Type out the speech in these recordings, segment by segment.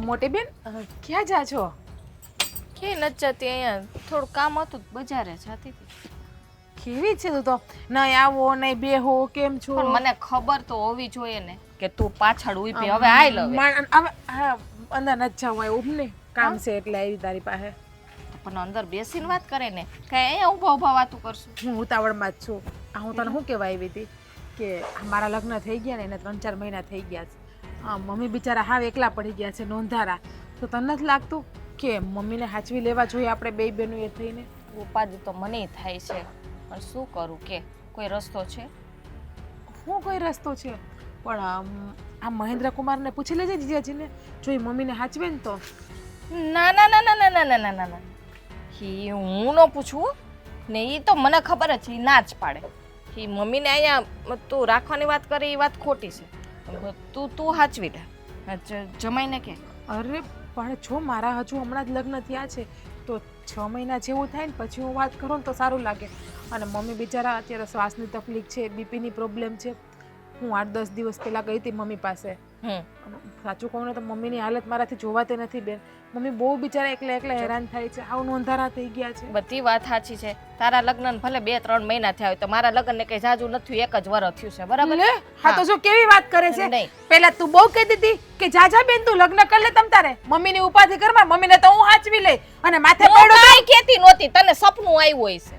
મોટી બેન ક્યાં જા છો? કે નથી જતી, અહીંયા થોડું કામ હતું બજારે જતી હતી. કેવી છે તું તો? નહીં આવો નહીં બેહો, કેમ છો? પણ મને ખબર તો હોવી જોઈએ ને કે તું પાછળ ઊભી. હવે આઈ લવે હવે હા અંદર નથી જવું એવું ને કામ છે એટલે આવી તારી પાસે. પણ અંદર બેસીને વાત કરે ને કે અહીંયા ઊભા ઊભા વાતું કરશું. હું ઉતાવળમાં જ છું. હું તને શું કહેવા આવી હતી કે મારા લગ્ન થઈ ગયા ને એને 3-4 મહિના થઈ ગયા છે. મમ્મી બિચારા હાવ એકલા પડી ગયા છે નોંધારા. તો તને નથી લાગતું કે મમ્મીને હાચવી લેવા જોઈએ આપણે બે બહેનો એ થઈને? ઉપાધિ તો મને થાય છે, પણ શું કરું કે કોઈ રસ્તો છે? શું કોઈ રસ્તો છે? પણ આ મહેન્દ્ર કુમારને પૂછી લેજે જીજાજીને, જો એ મમ્મીને હાચવે ને તો. ના ના ના ના ના ના ના ના ના ઈ હું ન પૂછું ને, એ તો મને ખબર જ છે, એ ના જ પાડે. એ મમ્મીને અહીંયા તું રાખવાની વાત કરી એ વાત ખોટી છે. તું હાચવી લે જમાઈને કે. અરે પણ જો મારા હજુ હમણાં જ લગ્ન થયા છે તો 6 મહિના જેવું થાય ને પછી હું વાત કરું ને તો સારું લાગે. અને મમ્મી બિચારા અત્યારે શ્વાસની તકલીફ છે, બીપીની પ્રોબ્લેમ છે. હું 8-10 દિવસ પહેલાં ગઈ હતી મમ્મી પાસે. સાચું કહું ને તો મમ્મીની હાલત મારાથી જોવાતી નથી બેન. મમ્મી બહુ બિચારા એકલા એકલા હેરાન થાય છે, આવું નોંધારા થઈ ગયા છે. બધી વાત સાચી છે. તારા લગ્ન ભલે 2-3 મહિના થયા હોય તો મારા લગ્ન ને કઈ જાજુ નથી, એક જ વરસ થયું છે, બરાબર? હા તો જો કેવી વાત કરે છે. નહીં. પેલા તું બહુ કહેતી હતી કે જા બેન તું લગ્ન કર લે તમ તારે, મમ્મીની ઉપાધિ કરવા, મમ્મીને તો હું હાચવી લઈ. અને માથે પડ્યો કાઈ કહેતી નહોતી, તને સપનું આવ્યું હોય છે,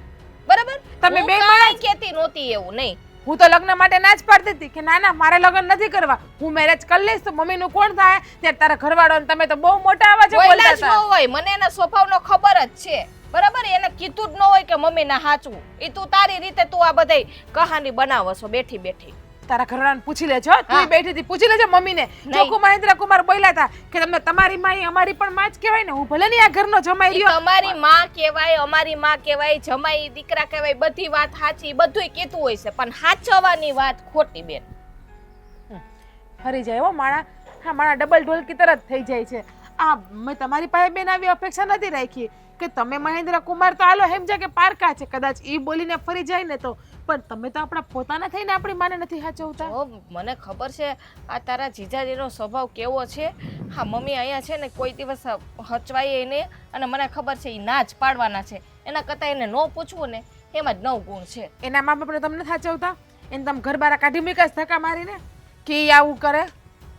બરાબર? તમે હું બે કાંઈ કહેતી નહોતી એવું નહીં. હું તો લગ્ન માટે ના જ પાડતી હતી કે ના ના મારે લગ્ન નથી કરવા, હું મેરેજ કરી લઈશ તો મમ્મીનું કોણ થાય? ત્યારે તારા ઘરવાળો ને તમે તો બહુ મોટા અવાજે બોલતા બોલ્યા જ ન હતા. હોય, મને એના સ્વભાવનો ખબર જ છે, બરાબર? એને કીધું જ ન હોય કે મમ્મીને હાચવું. એ તું તારી રીતે તું આ બધી કહાની બનાવો છો બેઠી બેઠી. તારા ઘરવાળાને પૂછી લેજો, તું બેઠી હતી પૂછી લેજો મમ્મીને. ચોખ્ખું મહેન્દ્ર કુમાર બોલ્યા હતા કે તમને તમારી માં અમારી પણ માં જ કહેવાય ને, હું ભલે નહીં આ ઘરનો જમાઈ ઈ રહ્યો. તમારી માં કહેવાય, અમારી માં કહેવાય, જમાઈ દીકરા કહેવાય, બધી વાત સાચી, બધુંય કીધું હોય છે, પણ હાચવવાની વાત ખોટી બેન. ફરી જાય હો માણા. હા માણા ડબલ ઢોલકી તરત થઈ જાય છે. આ મેં તમારી પાસે બેન આવી અપેક્ષા નથી રાખી કે તમે મહેન્દ્ર કુમાર તો હાલો સમજ્યા કે પારકા છે, કદાચ ઈ બોલીને ફરી જાય ને તો, પણ તમે તો આપણા પોતાના થઈને આપણી માને નથી હાચવતા. મને ખબર છે આ તારા જીજાજીનો સ્વભાવ કેવો છે. હા મમ્મી અહીંયા છે ને કોઈ દિવસ હચવાય એને, અને મને ખબર છે એ ના જ પાડવાના છે. એના કરતાં એને ન પૂછવું ને એમાં જ 9 ગુણ છે. એના મા બાપને તમને હાચવતા? એને તમે ઘર બારા કાઢી મૂક્યા ધક્કા મારીને કે ઈ આવું કરે?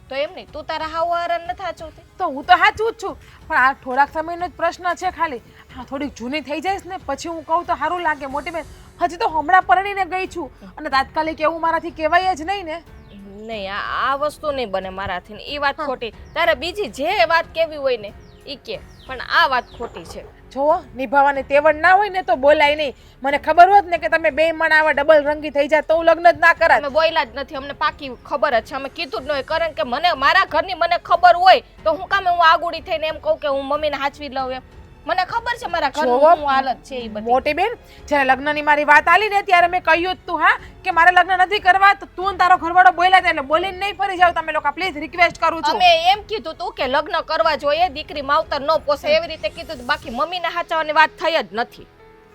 તો એમ નહીં, તું તારા હાવ હારણ નથી હાચવતી? તો હું તો સાચું જ છું, પણ આ થોડાક સમયનો જ પ્રશ્ન છે ખાલી. હા થોડીક જૂની થઈ જઈશ ને પછી હું કહું તો સારું લાગે મોટી બેન. હજી તો હમણાં પરણીને ગઈ છું અને તાત્કાલિક એવું મારાથી કહેવાય જ નહીં ને. નહીં, આ વસ્તુ નહીં બને મારાથી, એ વાત ખોટી. તારે બીજી જે વાત કેવી હોય ને એ કે, પણ આ વાત ખોટી છે. જો નિભાવવાની તેવડ ના હોય ને તો બોલાય નહીં. મને ખબર હોત ને કે તમે બે મણ આવા ડબલ રંગી થઈ જાય તો હું લગ્ન જ ના કરાત. અમે બોલ્યા જ નથી, અમને પાકી ખબર જ છે, અમે કીધું જ ન હોય. કારણ કે મને મારા ઘરની મને ખબર હોય તો હું કામે હું આગુડી થઈને એમ કહું કે હું મમ્મીને હાચવી લઉં એમ? મને ખબર છે મારા ઘરનું શું હાલત છે એ બધી. મોટી બેન જ્યારે લગ્નની મારી વાત આલી ને ત્યારે મેં કહ્યું જ તું હા કે મારે લગ્ન નથી કરવા, તો તું ને તારો ઘરવાળો બોલ્યા હતા એટલે બોલીને નહીં ફરી જાવ તમે લોકો. પ્લીઝ રિક્વેસ્ટ કરું છું. અમે એમ કીધું તું કે લગ્ન કરવા જોઈએ, દીકરી માવતર ન પોસે એવી રીતે કીધું, બાકી મમ્મીને હાચવવાની વાત થઈ જ નથી.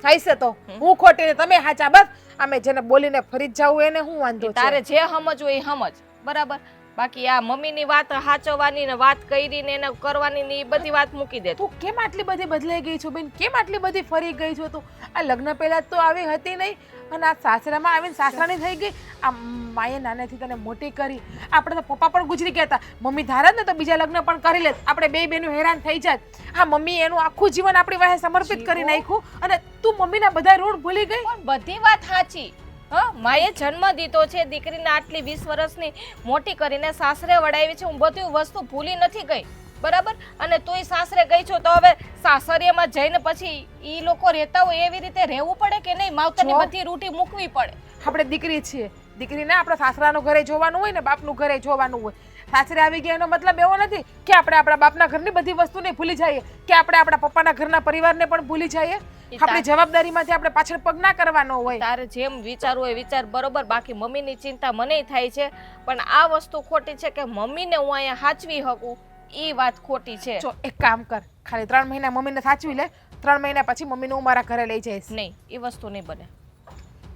થઈ છે તો હું ખોટી ને તમે હાચા, બસ અમે જેને બોલીને ફરી જ જાવું એને હું વાંધો છે? તારે જે સમજ હોય એ સમજ, બરાબર? બાકી આ મમ્મીની વાત હાચવવાની ને વાત કરી ને એને કરવાની ને એ બધી વાત મૂકી દે. તું કેમ આટલી બધી બદલાઈ ગઈ છો બેન? કેમ આટલી બધી ફરી ગઈ છો તું? આ લગ્ન પહેલા તો આવી હતી નહીં અને આ સાસરામાં આવીને સાસરાની થઈ ગઈ. આ માએ નાનેથી તને મોટી કરી. આપણે તો પપ્પા પણ ગુજરી ગયા હતા, મમ્મી ધારત ને તો બીજા લગ્ન પણ કરી લેત, આપણે બે બહેનો હેરાન થઈ જાત. હા મમ્મી એનું આખું જીવન આપણી વાહે સમર્પિત કરી નાખ્યું અને તું મમ્મીના બધા ઋણ ભૂલી ગઈ. પણ બધી વાત સાચી. હા માએ જન્મ દીધો છે, દીકરીને આટલી 20 વર્ષની મોટી કરીને સાસરે વડાવી છે, હું બધી વસ્તુ ભૂલી નથી ગઈ, બરાબર? અને તુંય સાસરે ગઈ છો તો હવે સાસરિયામાં જઈને પછી ઈ લોકો રહેતા હોય એવી રીતે રહેવું પડે કે નહીં? માવતરની બધી રૂટી મૂકવી પડે. આપણે દીકરી છીએ, દીકરીને આપણા સાસરાનું ઘરે જોવાનું હોય ને બાપનું ઘરે જોવાનું હોય. સાસરે આવી ગયા એનો મતલબ એવો નથી કે આપણે આપણા બાપના ઘરની બધી વસ્તુને ભૂલી જઈએ, કે આપણે આપણા પપ્પાના ઘરના પરિવારને પણ ભૂલી જઈએ. આપણી જવાબદારીમાંથી આપણે પાછળ પગ ના કરવાનો હોય. તારે જેમ વિચારવું હોય વિચાર, બરોબર? બાકી મમ્મીની ચિંતા મને થાય છે, પણ આ વસ્તુ ખોટી છે કે મમ્મીને હું અહીંયા હાચવી શકું એ વાત ખોટી છે. જો એક કામ કર, ખાલી 3 મહિના મમ્મીને સાચવી લે, 3 મહિના પછી મમ્મીને હું મારા ઘરે લઈ જઈશ. નહીં, એ વસ્તુ નહીં બને.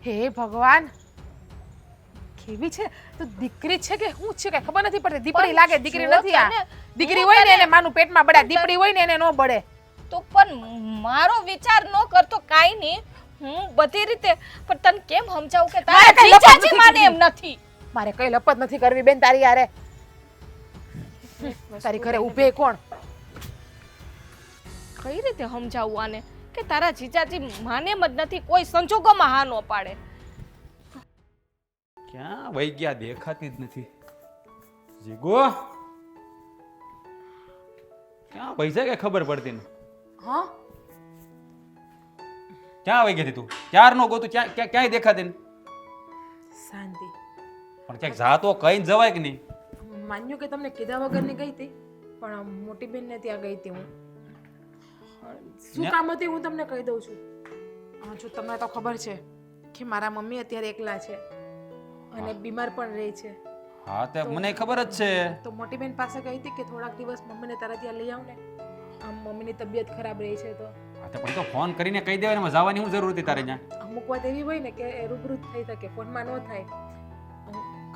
હે ભગવાન, કેવી છે તો દીકરી છે કે શું છે કે ખબર નથી પડતી. દીકરી લાગે, દીકરી જો નથી. આ તને દીકરી હું હોય ને તને- એને માનું પેટમાં બળે, દીકરી હોય ને એને નો બળે. તો પણ મારો વિચાર ન કરતો કાઈ નહીં, હું બધી રીતે પણ તને કેમ સમજાવું કે મારે તારા કઈ લપત જીજાજી નથી માને કરવી. એમ નથી. મારે કઈ લપત નથી કરવી બેન તારી યારે. તારી ઘરે ઊભે કોણ? કઈ રીતે સમજાવું આને કે તારા જીજાજી માને એમ જ નથી, કોઈ સંજોગોમાં હા ન પાડે. ક્યાં વહી ગયા દેખાતી જ નથી. જીગો ક્યાં પૈસા કે ખબર પડતી ને? હા ક્યાં વહી ગઈ હતી તું? ક્યાર નો ગોતું ક્યાંય દેખાતી ને? શાંતિ. પણ ક્યાંક જાતો કઈ જવાય કે નહીં? માન્યું કે તમને કીધા વગરની ગઈ હતી, પણ મોટી બેન ને ત્યાં ગઈ હતી હું. શું કામ હતી હું તમને કહી દઉં છું. જો તમને તો ખબર છે કે મારા મમ્મી અત્યારે એકલા છે અને બીમાર પણ રહે છે. હા તે મને ખબર જ છે. તો મોટી બેન પાસે ગઈ હતી કે થોડાક દિવસ મમ્મીને તારા ત્યાં લઈ આવ ને, આમ મમ્મીની તબિયત ખરાબ રહી છે. તો હા તે પણ તો ફોન કરીને કહી દેવાય ને, જવાની શું જરૂર હતી તારે ત્યાં? અમુક વાત એવી હોય ને કે રૂબરૂ જ થઈ શકે, ફોનમાં ન થાય.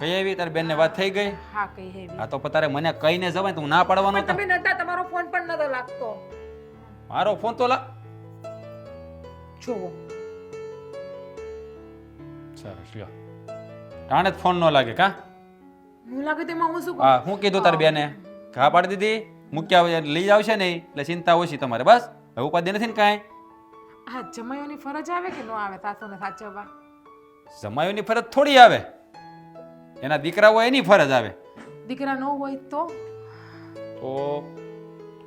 કઈ આવી તારી બેન ને વાત થઈ ગઈ? હા કઈ હેવી. હા તો પણ તારે મને કહીને જવાય તો હું ના પાડવાનો પણ હતો. તમે નતા, તમારો ફોન પણ નતો લાગતો. મારો ફોન તો જોવો સરસ લ્યો. ટાણે જ ફોન ન લાગે કા? હું લાગે તેમાં હું શું કરું? હા હું કીધું તારી બેને? ઘા પાડી દીધી, મૂક્યા લઈ આવશે નહીં એટલે ચિંતા ઓછી તમારે. બસ હવે ઉપાધિ નથી ને કાંઈ? હા જમાઈઓની ફરજ આવે કે ન આવે સાસુને સાચવવા? જમાઈઓની ફરજ થોડી આવે, એના દીકરા હોય એની ફરજ આવે. દીકરા ન હોય તો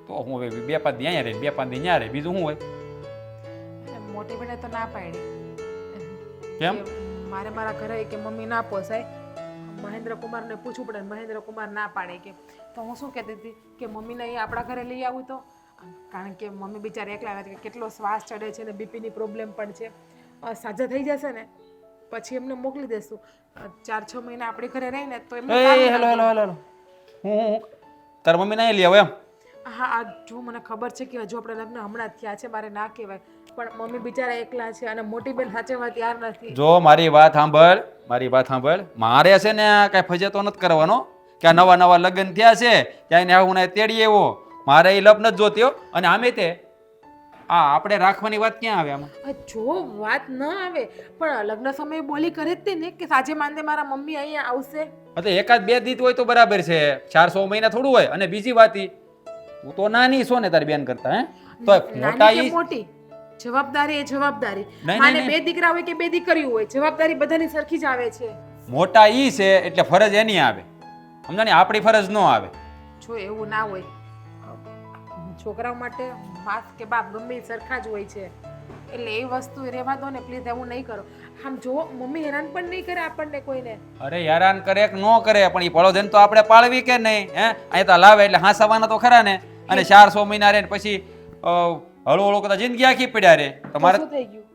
તો હું હવે 2-5 દી અહીંયા રહે, 2-5 દી ત્યાં રહે, બીજું શું હોય? મોટી બેને તો ના પાડી. કેમ? કે મારે મારા ઘરે કે મમ્મી ના પોસાય, મહેન્દ્ર કુમારને પૂછવું પડે. મહેન્દ્ર કુમાર ના પાડે કે. તો હું શું કહેતી હતી કે મમ્મીને અહીં આપણા ઘરે લઈ આવું તો, કારણ કે મમ્મી બિચારા એકલા આવે છે, કેટલો શ્વાસ ચડે છે ને બીપીની પ્રોબ્લેમ પણ છે. સાજા થઈ જશે ને પછી એમને મોકલી દેશું. 4-6 મહિના આપણી ઘરે રહીને તો એમને સારું હેલો લાગે. હેલો હેલો હું તાર મમ્મી ના લઈ આવો એમ? હા આ જો મને ખબર છે કે હજુ આપણે લગ્ન હમણાં જ થયા છે, મારે ના કહેવાય, પણ મમ્મી બિચારા એકલા છે અને મોટી બેન સાચવવા તૈયાર નથી. જો મારી વાત સાંભળ, મારે છે ને આ કાંઈ ફજેતો નથી કરવાનો કે આ નવા લગ્ન થયા છે ત્યાં એને હું તેડી એવો. મારે એ લપ નથી જોતી હો. અને આમે તે આપણે રાખવાની વાત ક્યાં આવે આમાં? જો વાત ન આવે પણ લગ્ન સમયે બોલી કરે જ તે ને કે સાંજે માંદે મારા મમ્મી અહીંયા આવશે. એટલે 1-2 દીત હોય તો બરાબર છે, 400 મહિના થોડું હોય. અને બીજી વાત તું તો નાની છો ને તારી બેન કરતા, હે તો મોટા નાની કે મોટી જવાબદારી એ જવાબદારી. માને 2 દીકરા હોય કે 2 દીકરીઓ હોય, જવાબદારી બધાની સરખી જ આવે છે. મોટા ઈ છે એટલે ફરજ એની આવે, સમજાણી? આપણી ફરજ ન આવે. જો એવું ના હોય, છોકરાઓ માટે માસ કે બાપ ગમે એ સરખા જ હોય છે. એટલે એ વસ્તુ રહેવા દો ને પ્લીઝ, એવું નહીં કરો. આમ જો મમ્મી હેરાન પણ નહીં કરે આપણને કોઈને. અરે હેરાન કરે કે ન કરે પણ ઈ પડોધન તો આપણે પાળવી કે નહીં? હે અહીં તો લાવે એટલે હાંસવાના તો ખરા ને. અને 400 મહિના રહે ને પછી હળુ હળુ કદાચ જિંદગી આખી પડ્યા રે તમારે. શું થઈ ગયું?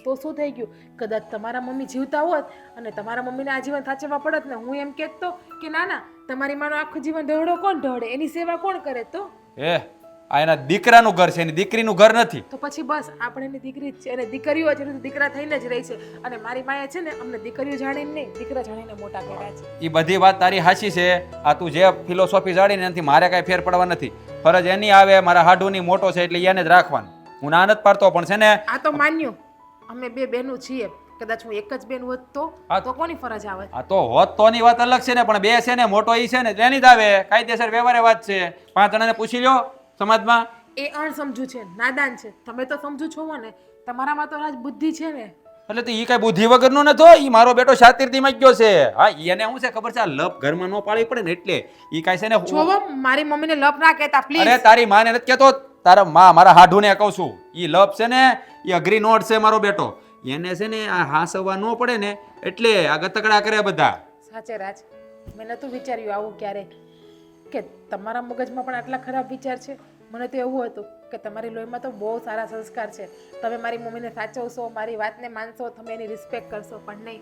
તો શું થઈ ગયું? કદાચ તમારા મમ્મી જીવતા હોત અને તમારા મમ્મીને આજીવન સાચવવા પડત ને, હું એમ કહેતો કે ના ના તમારી માનો આખું જીવન ઢળો કોણ ઢળે, એની સેવા કોણ કરે? તો આ એના દીકરાનું ઘર છે, એની દીકરીનું ઘર નથી. તો પછી બસ આપણે એની દીકરી જ છે અને દીકરીઓ છે તો દીકરા થઈને જ રહી છે. અને મારી માએ છે ને અમને દીકરીઓ જાણીને નહીં દીકરા જાણીને મોટા કર્યા છે. એ બધી વાત તારી સાચી છે. આ તું જે ફિલોસોફી જાણીને એનાથી મારે કાંઈ ફેર પડવા નથી. ફરજ એની આવે, મારા હાડુની મોટો છે એટલે એને જ રાખવાનું. હું ના નથી પાડતો પણ છે ને આ તો માન્યું અમે 2 બહેનો છીએ, કદાચ હું એક જ બેન હોત તો કોની ફરજ આવે? આ તો હોત તોની વાત અલગ છે ને, પણ 2 છે ને, મોટો ઈ છે ને એની જ આવે. કાયદેસર વ્યવહારે વાત છે. 5 જણાને પૂછી લ્યો સમાજમાં. એ અણસમજુ છે, નાદાન છે. તમે તો સમજુ છો ને, તમારામાં તો આજ બુદ્ધિ છે ને. એટલે તો ઈ કઈ બુદ્ધિ વગરનો નતો. ઈ મારો બેટો શાતિરથી માં ગયો છે. હા એને શું છે ખબર છે? આ લપ ઘરમાં ન પાડવી પડે ને એટલે ઈ કાઈ છે ને. જોવો મારી મમ્મીને લપ ના કહેતા પ્લીઝ. અરે તારી માને નથી કહેતો, તારા માં મારા હાઢુને કહું છું. ઈ લપ છે ને ઈ અઘરી નોટ છે મારો બેટો. એને છે ને આ હાંસવા ન પડે ને એટલે આ ગતકડા કરે બધા. સાચે રાજ, મેં નતું વિચાર્યું આવું ક્યારે કે તમારા મગજમાં પણ આટલા ખરાબ વિચાર છે. મને તો એવું હતું કે તમારી લોહીમાં તો બહુ સારા સંસ્કાર છે. તમે મારી મમ્મીને સાચવશો, મારી વાતને માનશો, તમે એની રિસ્પેક્ટ કરશો. પણ નહીં,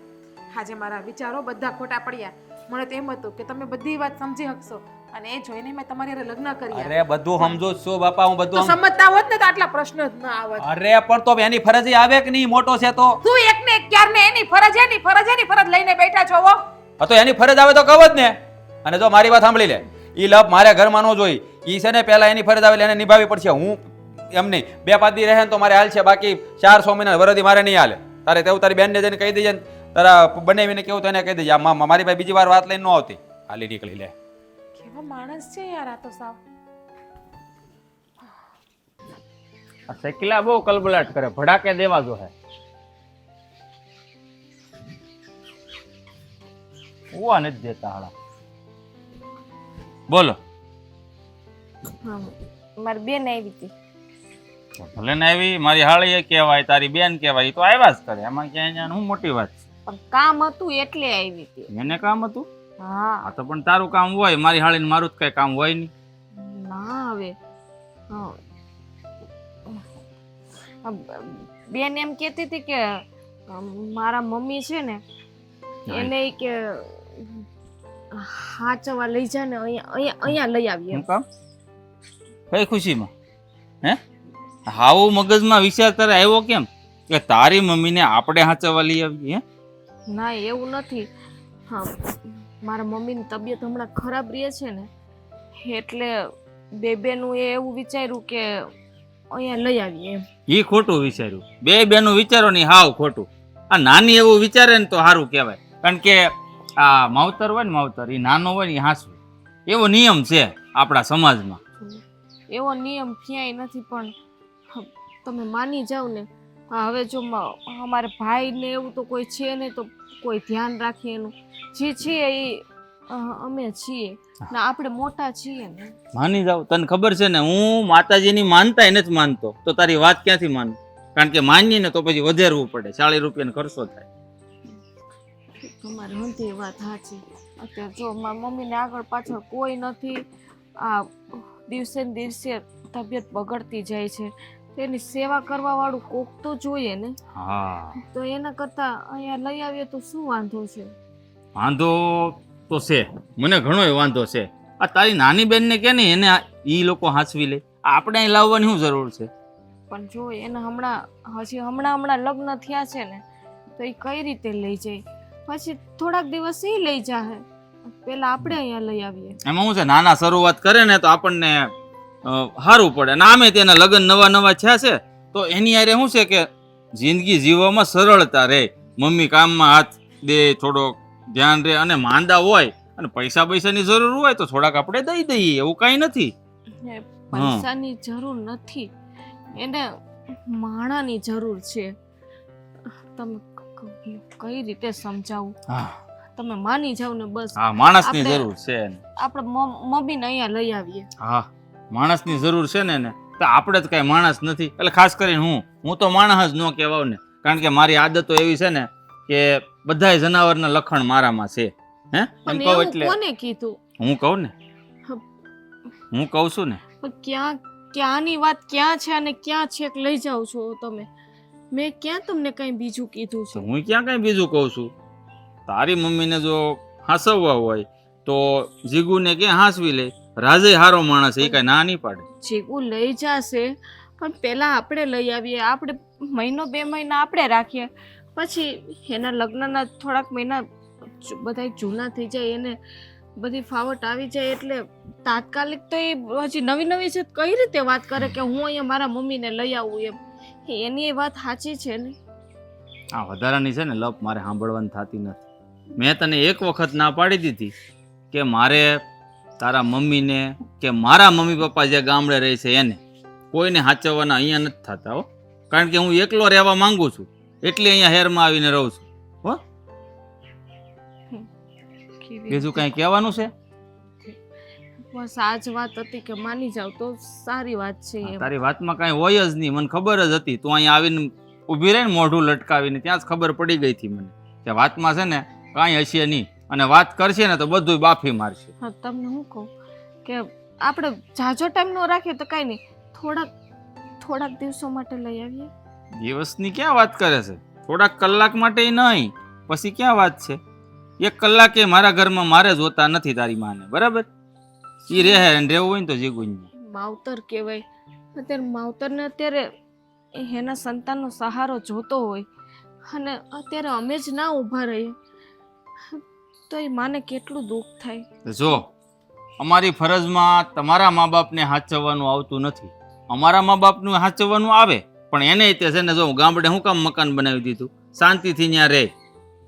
આજે મારા વિચારો બધા ખોટા પડ્યા. મને તો એમ હતું કે તમે બધી વાત સમજી શકશો અને એ જોઈને મેં તમારી હારે લગ્ન કર્યા. અરે બધું સમજો છો બાપા, હું તો બધું સમજતા હોત ને તો આટલા પ્રશ્નો જ ન આવત. અરે પણ તો એની ફરજ આવે કે નહીં? મોટો છે તો તું એકને એક ક્યારને એની ફરજ લઈને બેઠા છો. હા તો એની ફરજ આવે તો કહો જ ને. અને જો મારી વાત સાંભળી લે, એ લપ મારે ઘરમાં ન જોઈ. એ છે ને પહેલા એની ફરજ આવે એને નિભાવવી પડશે. હું એમ નહીં 2-5 દી રહે ને તો મારે હાલ છે, બાકી 4-6 મહિના વરદી મારે નહીં હાલે. તારે તેવું તારી બેનને જઈને કહી દેજે ને, તારા બનાવીને કેવું તો એને કહી દેજે. મારી પાસે બીજી વાર વાત લઈને ન આવતી. હાલી નીકળી લે. કેવો માણસ છે યાર આ તો સાવ. આ શકીલા બહુ કલબલાટ કરે, ભડાકે દેવા જો હે. ઉવા નથી દેતા હાડા. બોલો. મારી બેન આવી હતી. ભલે ને આવી, મારી હાળી કહેવાય, તારી બેન કહેવાય, ઈ તો આવ્યા જ કરે. એમાં ક્યાંય હું મોટી વાત છે. પણ કામ હતું એટલે આવી હતી. એને કામ હતું? હા. આ તો પણ તારું કામ હોય, મારી હાળીને મારું જ કઈ કામ હોય નહીં. ના હવે બેન એમ કહેતી હતી કે મારા મમ્મી છે ને એને ઈ કે હાચવા લઈ જા ને અહીંયા લઈ આવીએ. શું કામ? કઈ ખુશીમાં? હે હાવું મગજમાં વિચાર તારે આવ્યો કેમ કે તારી મમ્મીને આપણે હાચવા લઈ આવીએ? ના એવું નથી. હા, મારા મમ્મીની તબિયત હમણાં ખરાબ રહે છે ને એટલે બેનું એવું વિચાર્યું કે અહીંયા લઈ આવીએ એમ. ઈ ખોટું વિચાર્યું. બે બેનું વિચારો નહીં, હાવ ખોટું. આ નાની એવું વિચારે ને તો સારું કહેવાય. કારણ કે આ માવતર હોય ને, માવતર એ નાનો હોય ને એ હાંસવું, એવો નિયમ છે આપણા સમાજમાં. એવો નિયમ ક્યાંય નથી, પણ તમે માની જાઓ ને. હવે જો અમારે ભાઈ ને એવું તો કોઈ છે નહીં, તો કોઈ ધ્યાન રાખીએ એનું. જે છીએ એ અમે છીએ ને, આપણે મોટા છીએ ને. માની જાવ. તને ખબર છે ને, હું માતાજીની માનતાય નથી માનતો, તો તારી વાત ક્યાંથી માનું? કારણ કે માનીએ ને તો પછી વધારવું પડે, 40 રૂપિયાનો ખર્ચો થાય. તમારી હંધી વાત સાચી. અત્યારે જો મારા મમ્મીને આગળ પાછળ કોઈ નથી. આ દિવસે ને દિવસે તબિયત બગડતી જાય છે, તેની સેવા કરવા વાળું કોક તો જોઈએ ને. હા, તો એના કરતા અહીંયા લઈ આવીએ તો શું વાંધો છે? વાંધો તો છે, મને ઘણોય વાંધો છે. આ તારી નાની બેનને કે ને એને ઈ લોકો હાંચવી લે, આપણે અહીં લાવવાની શું જરૂર છે? પણ જો એને હમણાં લગ્ન થયા છે ને, તો એ કઈ રીતે લઈ જાય? પછી થોડાક દિવસ એ લઈ જાહે, પેલા આપણે અહીંયા લઈ આવીએ. એમાં શું છે, નાના શરૂઆત કરે ને તો આપણને સારું પડે. અને આમે તેના લગ્ન નવા થયા છે તો એની હારે શું છે કે જિંદગી જીવવામાં સરળતા રહે. મમ્મી કામમાં હાથ દે, થોડો ધ્યાન રહે, અને માંદા હોય અને પૈસાની જરૂર હોય તો થોડાક આપણે દઈ દઈએ, એવું કાંઈ નથી. પૈસાની જરૂર નથી, એને માણાની જરૂર છે. તમે કઈ રીતે સમજાવું? તમે માની જાવ ને બસ. હા, માણસની જરૂર છે. આપણે મમ્મીને અહીંયા લઈ આવીએ. હા, માણસની જરૂર છે ને તો આપણે જ કઈ માણસ નથી. એટલે ખાસ કરીને હું તો માણસ જ ન કહેવાવ ને, કારણ કે મારી આદતો એવી છે ને કે બધાય જનાવરના લખણ મારામાં છે. હે એમ કહું એટલે કોને કીધું? હું કહું ને, હું કહું છું ને. ક્યાંની વાત ક્યાં છે અને ક્યાં છેક લઈ જાવ છો તમે? મેં ક્યાં તમને કઈ બીજું કીધું છે? હું ક્યાં કઈ બીજું કહું છું? તારી મમ્મીને જો હાંસવવા હોય તો જીગુને ક્યાં હાંસવી લે. રાજે હારો માણસ, એ કઈ ના નહીં પાડે. જીગુ લઈ જશે, પણ પેલા આપણે લઈ આવીએ. આપણે 1-2 મહિના આપણે રાખીએ, પછી એના લગ્નના થોડાક મહિના બધા જૂના થઈ જાય, એને બધી ફાવટ આવી જાય, એટલે તાત્કાલિક તો એ હજી નવી છે. કઈ રીતે વાત કરે કે હું અહીંયા મારા મમ્મીને લઈ આવું એમ? એની એ વાત સાચી છે ને. આ વધારાની છે ને લપ મારે સાંભળવાની થતી નથી. મેં તને એક વખત ના પાડી દીધી કે મારે તારા મમ્મીને કે મારા મમ્મી પપ્પા જે ગામડે રહે છે એને કોઈને હાચવવાના અહીંયા નથી થતા હો. કારણ કે હું એકલો રહેવા માંગુ છું, એટલે અહીંયા હેરમાં આવીને રહું છું. હો, બીજું કઈ કહેવાનું છે? બસ આ જ વાત હતી કે માની જાવ તો સારી વાત છે. તારી વાતમાં કઈ હોય જ નહીં, મને ખબર જ હતી. તું અહીંયા આવીને ઊભી રહી ને મોઢું લટકાવીને, ત્યાં જ ખબર પડી ગઈ હતી મને કે વાતમાં છે ને કાંઈ હશે નહીં, અને વાત કરશે ને તો બધું બાફી મારશે. હા, તમને હું કહું કે આપણે જાજો ટાઈમ ન રાખીએ તો કઈ નહીં, થોડાક દિવસો માટે લઈ આવીએ. દિવસની ક્યાં વાત કરે છે? થોડાક કલાક માટે નહીં, પછી ક્યાં વાત છે? 1 કલાકે મારા ઘરમાં મારે જોતા નથી તારી માને, બરાબર? ઈ રહે ને રહેવું હોય ને તો જીગું માવતર કહેવાય. અત્યારે માવતરને અત્યારે એના સંતાનનો સહારો જોતો હોય, અને અત્યારે અમે જ ના ઊભા રહીએ તો એ માને કેટલું દુઃખ થાય. જો અમારી ફરજમાં તમારા મા બાપને હાચવવાનું આવતું નથી. અમારા મા બાપનું હાચવવાનું આવે, પણ એને તે છે ને, જો ગામડે હું કામ મકાન બનાવી દીધું, શાંતિથી ત્યાં રહે,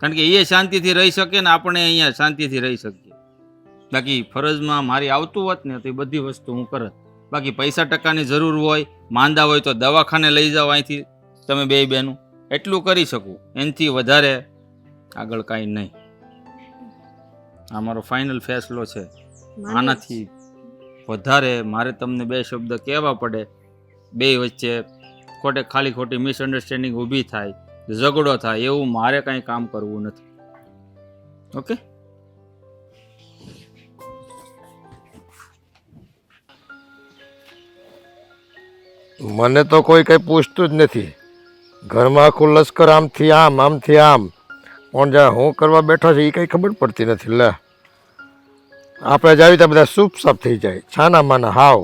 કારણ કે એ શાંતિથી રહી શકે ને આપણે અહીંયા શાંતિથી રહી શકીએ. બાકી ફરજમાં મારી આવતું હોત ને તો એ બધી વસ્તુ હું કરત. બાકી પૈસા ટકાની જરૂર હોય, માંદા હોય તો દવાખાને લઈ જાઓ અહીંથી તમે બે બહેનું, એટલું કરી શકું. એનાથી વધારે આગળ કાંઈ નહીં. આ મારો ફાઇનલ ફેસલો છે. આનાથી વધારે મારે તમને બે શબ્દ કહેવા પડે, બે વચ્ચે ખાલી ખોટી મિસઅન્ડરસ્ટેન્ડિંગ ઊભી થાય, ઝઘડો થાય, એવું મારે કાંઈ કામ કરવું નથી. ઓકે? મને તો કોઈ કંઈ પૂછતું જ નથી. ઘરમાં આખું લશ્કર આમથી આમ આમથી આમ, પણ જ્યાં હું કરવા બેઠો છે એ કંઈ ખબર પડતી નથી. લે આપણે જાવી ત્યાં બધા સૂપ સાપ થઈ જાય, છાના માના હાવ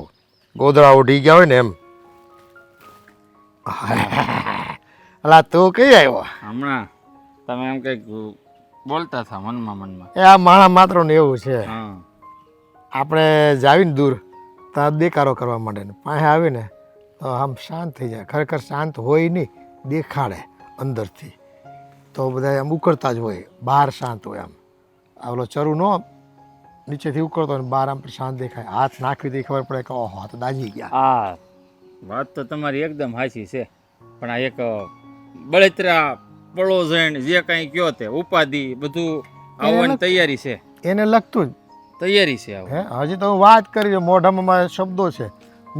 ગોદડા ઉડી ગયા હોય ને એમ. અલા તું કઈ આવ્યો? હમણાં તમે એમ કંઈક બોલતા હતા મનમાં. એ આ માણા માત્ર ને એવું છે, હા, આપણે જાવીને દૂર ત્યાં દેકારો કરવા માંડે ને પાસે આવીને તો આમ શાંત થઈ જાય. ખરેખર શાંત હોય નહીં, દેખાડે અંદરથી તો બધા આમ ઉકળતા જ હોય, બહાર શાંત હોય. આમ આવલો ચરુ નો નીચેથી ઉકળતો ને બહાર આમ શાંત દેખાય. હાથ નાખવી તો ખબર પડે કે ઓહો હાથ દાજી ગયા. આ વાત તો તમારી એકદમ સાચી છે, પણ આ એક બળતરા પડોઝણ જે કાંઈ કયો તે ઉપાધિ બધું આવવાની તૈયારી છે. એને લગતું જ તૈયારી છે આવું. હે હજી તો હું વાત કરી, મોઢામાં મારા શબ્દો છે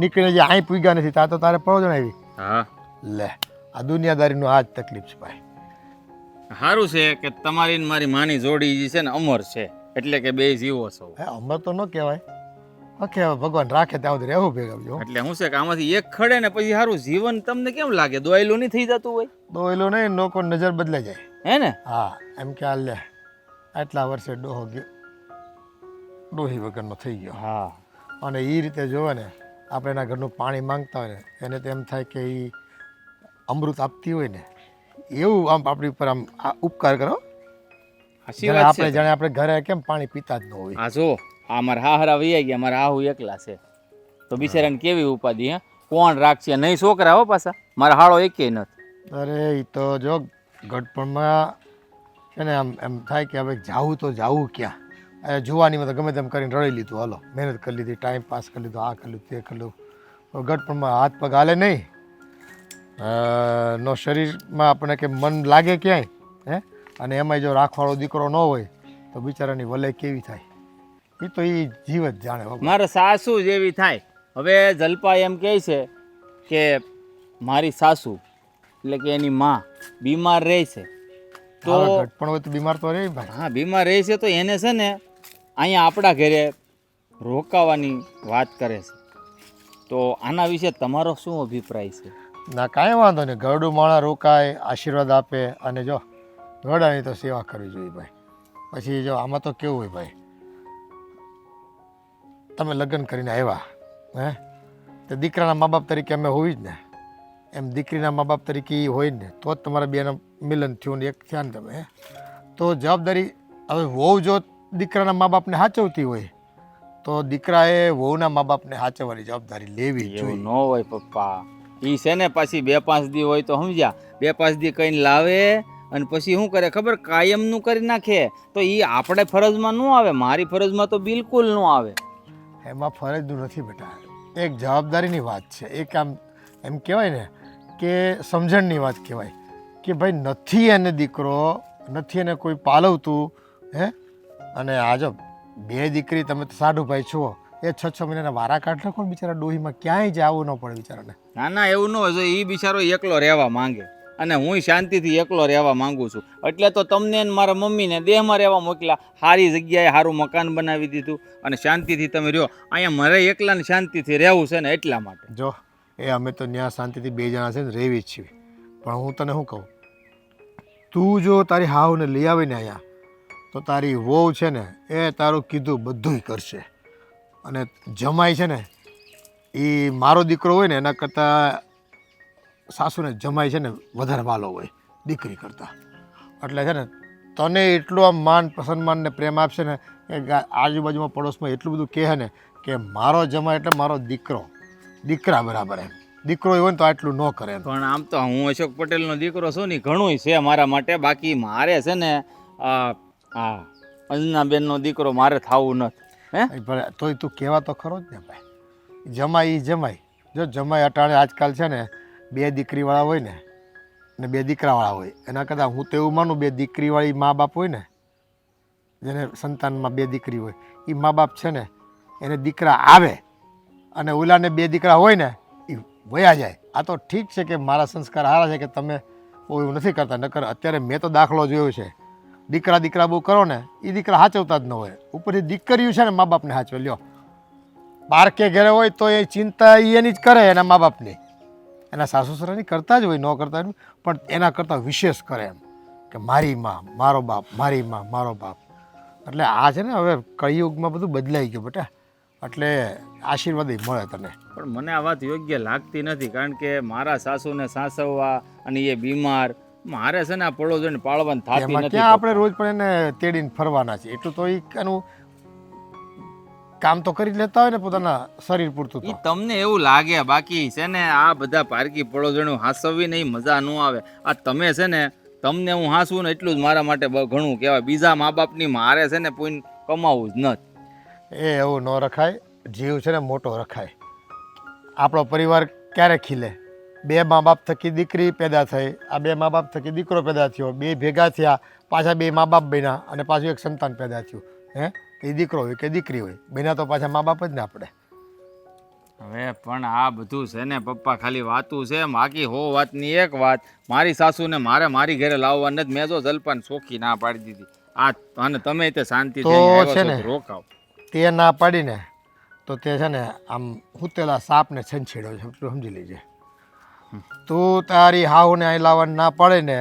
નીકળીને જે અહીં પૂગ્યા નથી ત્યાં તો તારે પડોજણ આવી. હા, લે આ દુનિયાદારીનો આ જ તકલીફ છે ભાઈ. સારું છે કે તમારી ને મારી માની જોડી જે છે ને અમર છે, એટલે કે બે જીવો છો. હે અમર તો ન કહેવાય, ઓકે હવે ભગવાન રાખે ત્યાં સુધી રહેવું ભેગા. એટલે શું છે કે આમાંથી એક ખડે ને પછી સારું જીવન તમને કેમ લાગે? દોયલું નહીં થઈ જતું હોય? દોયલો નહીં, લોકો નજર બદલાઈ જાય. હે ને? હા એમ કે હાલ લે આટલા વર્ષે ડોહો ગયો, ડોહી વગરનો થઈ ગયો. હા, અને એ રીતે જોવે ને આપણે એના ઘરનું પાણી માંગતા હોય ને એને તો એમ થાય કે એ અમૃત આપતી હોય ને એવું આમ આપણી ઉપર આમ ઉપકાર કરો. આપણે જાણે આપણે ઘરે કેમ પાણી પીતા જ ન હોય. હા જો આ મારા હાહરા વૈયા ગયા, મારા હાહુ એકલા છે તો બિચારાને કેવી ઉપાધિ. હે કોણ રાખશે? નહીં છોકરા હો પાછા, મારા હાળો એકેય નથી. અરે એ તો જો ગઢપણમાં છે ને આમ એમ થાય કે હવે જાવું તો જાવું ક્યાં? જુવાનીમાં તો ગમે તેમ કરીને રડી લીધું, હાલો મહેનત કરી લીધી, ટાઈમ પાસ કરી લીધું, આ કરી લીધું તે કરી લીધું. ગઢપણમાં હાથ પગ હાલે નહીં, નો શરીરમાં આપણને કે મન લાગે ક્યાંય. હે અને એમાંય જો રાખવાળો દીકરો ન હોય તો બિચારાની વલે કેવી થાય એ તો એ જીવ જ જાણે. મારા સાસુ જેવી થાય. હવે જલપા એમ કહે છે કે મારી સાસુ એટલે કે એની માં બીમાર રહે છે તો ગઢપણ હોય તો બીમાર તો રહે ભાઈ. હા, બીમાર રહે છે તો એને છે ને અહીંયા આપણા ઘરે રોકાવાની વાત કરે છે. તો આના વિશે તમારો શું અભિપ્રાય છે? ના કાંઈ વાંધો નહીં, ઘરડું માણસ રોકાય, આશીર્વાદ આપે અને જો ઘરડાની તો સેવા કરવી જોઈએ ભાઈ. પછી જો આમાં તો કેવું હોય ભાઈ, તમે લગ્ન કરીને આવ્યા હે તો દીકરાના મા બાપ તરીકે અમે હોવી જ ને, એમ દીકરીના મા બાપ તરીકે એ હોય ને તો જ તમારા બેના મિલન થયું ને એક થયા ને તમે. હે તો જવાબદારી હવે વહુ જો દીકરાના મા બાપને સાચવતી હોય તો દીકરાએ વહુના મા બાપને સાચવવાની જવાબદારી લેવી એવું જોઈએ. ન હોય પપ્પા, એ છે ને પાછી 2-5 દી હોય તો સમજ્યા, 2-5 દી કઈને લાવે અને પછી શું કરે ખબર? કાયમનું કરી નાખે. તો એ આપણે ફરજમાં ન આવે, મારી ફરજમાં તો બિલકુલ ન આવે. એમાં ફરજનું નથી બેટા, એક જવાબદારીની વાત છે. એક આમ એમ કહેવાય ને કે સમજણની વાત કહેવાય કે ભાઈ નથી એને દીકરો, નથી એને કોઈ પાલવતું. હે અને આ જો બે દીકરી તમે તો સાઢુ ભાઈ છો, એ 6-6 મહિનાના વારા કાઢ નાખો બિચારા ડોહીમાં, ક્યાંય જવું ન પડે બિચારાને. ના ના, એવું ન હોય. જો એ બિચારો એકલો રહેવા માંગે અને હું શાંતિથી એકલો રહેવા માંગુ છું, એટલે તો તમને ને મારા મમ્મીને દેહમાં રહેવા મોકલ્યા, સારી જગ્યાએ સારું મકાન બનાવી દીધું અને શાંતિથી તમે રહ્યો. અહીંયા મારે એકલાને શાંતિથી રહેવું છે ને એટલા માટે. જો એ અમે તો ત્યાં શાંતિથી 2 જણા છે ને રહેવી જ છીએ, પણ હું તને શું કહું, તું જો તારી હાવને લઈ આવીને અહીંયા તો તારી વહુ છે ને એ તારું કીધું બધુંય કરશે. અને જમાઈ છે ને એ મારો દીકરો હોય ને એના કરતાં સાસુને જમાઈ છે ને વધારે વાલો હોય દીકરી કરતાં. એટલે છે ને તને એટલું આમ માન સન્માન ને પ્રેમ આપશે ને કે આજુબાજુમાં પડોશમાં એટલું બધું કહે ને કે મારો જમાઈ એટલે મારો દીકરા બરાબર એમ. દીકરો હોય ને તો આટલું ન કરે એમ. પણ આમ તો હું અશોક પટેલનો દીકરો છું ને ઘણું છે મારા માટે. બાકી મારે છે ને આ અંજનાબેનનો દીકરો મારે થવું નથી. હે ભલે તોય તું કહેવા તો ખરો જ ને ભાઈ. જમાઈ ઈ જમાઈ. જો જમાઈ અટાણે આજકાલ છે ને 2 દીકરીવાળા હોય ને 2 દીકરાવાળા હોય. એના કરતાં હું તો એવું માનું 2 દીકરીવાળી મા બાપ હોય ને, જેને સંતાનમાં 2 દીકરી હોય, એ મા બાપ છે ને એને દીકરા આવે અને ઓલાને 2 દીકરા હોય ને એ વયા જાય. આ તો ઠીક છે કે મારા સંસ્કાર સારા છે કે તમે બહુ એવું નથી કરતા. નકર અત્યારે મેં તો દાખલો જોયો છે, દીકરા બહુ કરો ને એ દીકરા સાચવતા જ ન હોય. ઉપરથી દીકરીઓ છે ને મા બાપને સાચવે. લ્યો બારકે ઘરે હોય તો એ ચિંતા એની જ કરે એના મા બાપની, એના સાસુ સસરાની કરતા જ હોય, ન કરતા હોય, પણ એના કરતાં વિશેષ કરે એમ કે મારી માં મારો બાપ, મારી માં મારો બાપ. એટલે આ છે ને હવે કળિયુગમાં બધું બદલાઈ ગયું બેટા. એટલે આશીર્વાદ મળે તને. પણ મને આ વાત યોગ્ય લાગતી નથી, કારણ કે મારા સાસુને સાસવવા અને એ બીમાર, મારે છે ને આ પડોશીને પાળવાનું થતી એમાં નથી. ક્યાં આપણે રોજ પણ એને તેડીને ફરવાના છે? એટલું તો એનું કામ તો કરી જ લેતા હોય ને પોતાના શરીર પૂરતું. ઈ તમને એવું લાગે, બાકી છે ને આ બધા પારકી પડોશીનું હાસવવી ને ઈ મજા ન આવે. આ તમે છે ને, તમને હું હાસવું ને એટલું જ મારા માટે ઘણું કહેવાય. બીજા મા બાપની મારે છે ને પૂન કમાવું જ નથી. એ એવું ન રખાય. જીવ છે ને મોટો રખાય. આપણો પરિવાર ક્યારે ખીલે? 2 મા બાપ થકી દીકરી પેદા થઈ, આ 2 મા બાપ થકી દીકરો પેદા થયો, 2 ભેગા થયા, પાછા 2 મા બાપ બન્યા અને પાછું એક સંતાન પેદા થયું. હે એ દીકરો હોય કે દીકરી હોય, બન્યા તો પાછા મા બાપ જ ને આપણે. હવે પણ આ બધું છે ને પપ્પા ખાલી વાતું છે. બાકી વાતની એક વાત, મારી સાસુને મારી ઘરે લાવવા નથી. મેં જો જલપાન ચોખ્ખી ના પાડી દીધી. આ અને તમે તે શાંતિ તો છે ને રોકાવ. તે ના પાડીને તો તે છે ને આમ હુતેલા સાપને છંછેડ્યો છે, તું સમજી લેજે. તું તારી હાહુને અહીં લાવવાનું ના પાડે ને,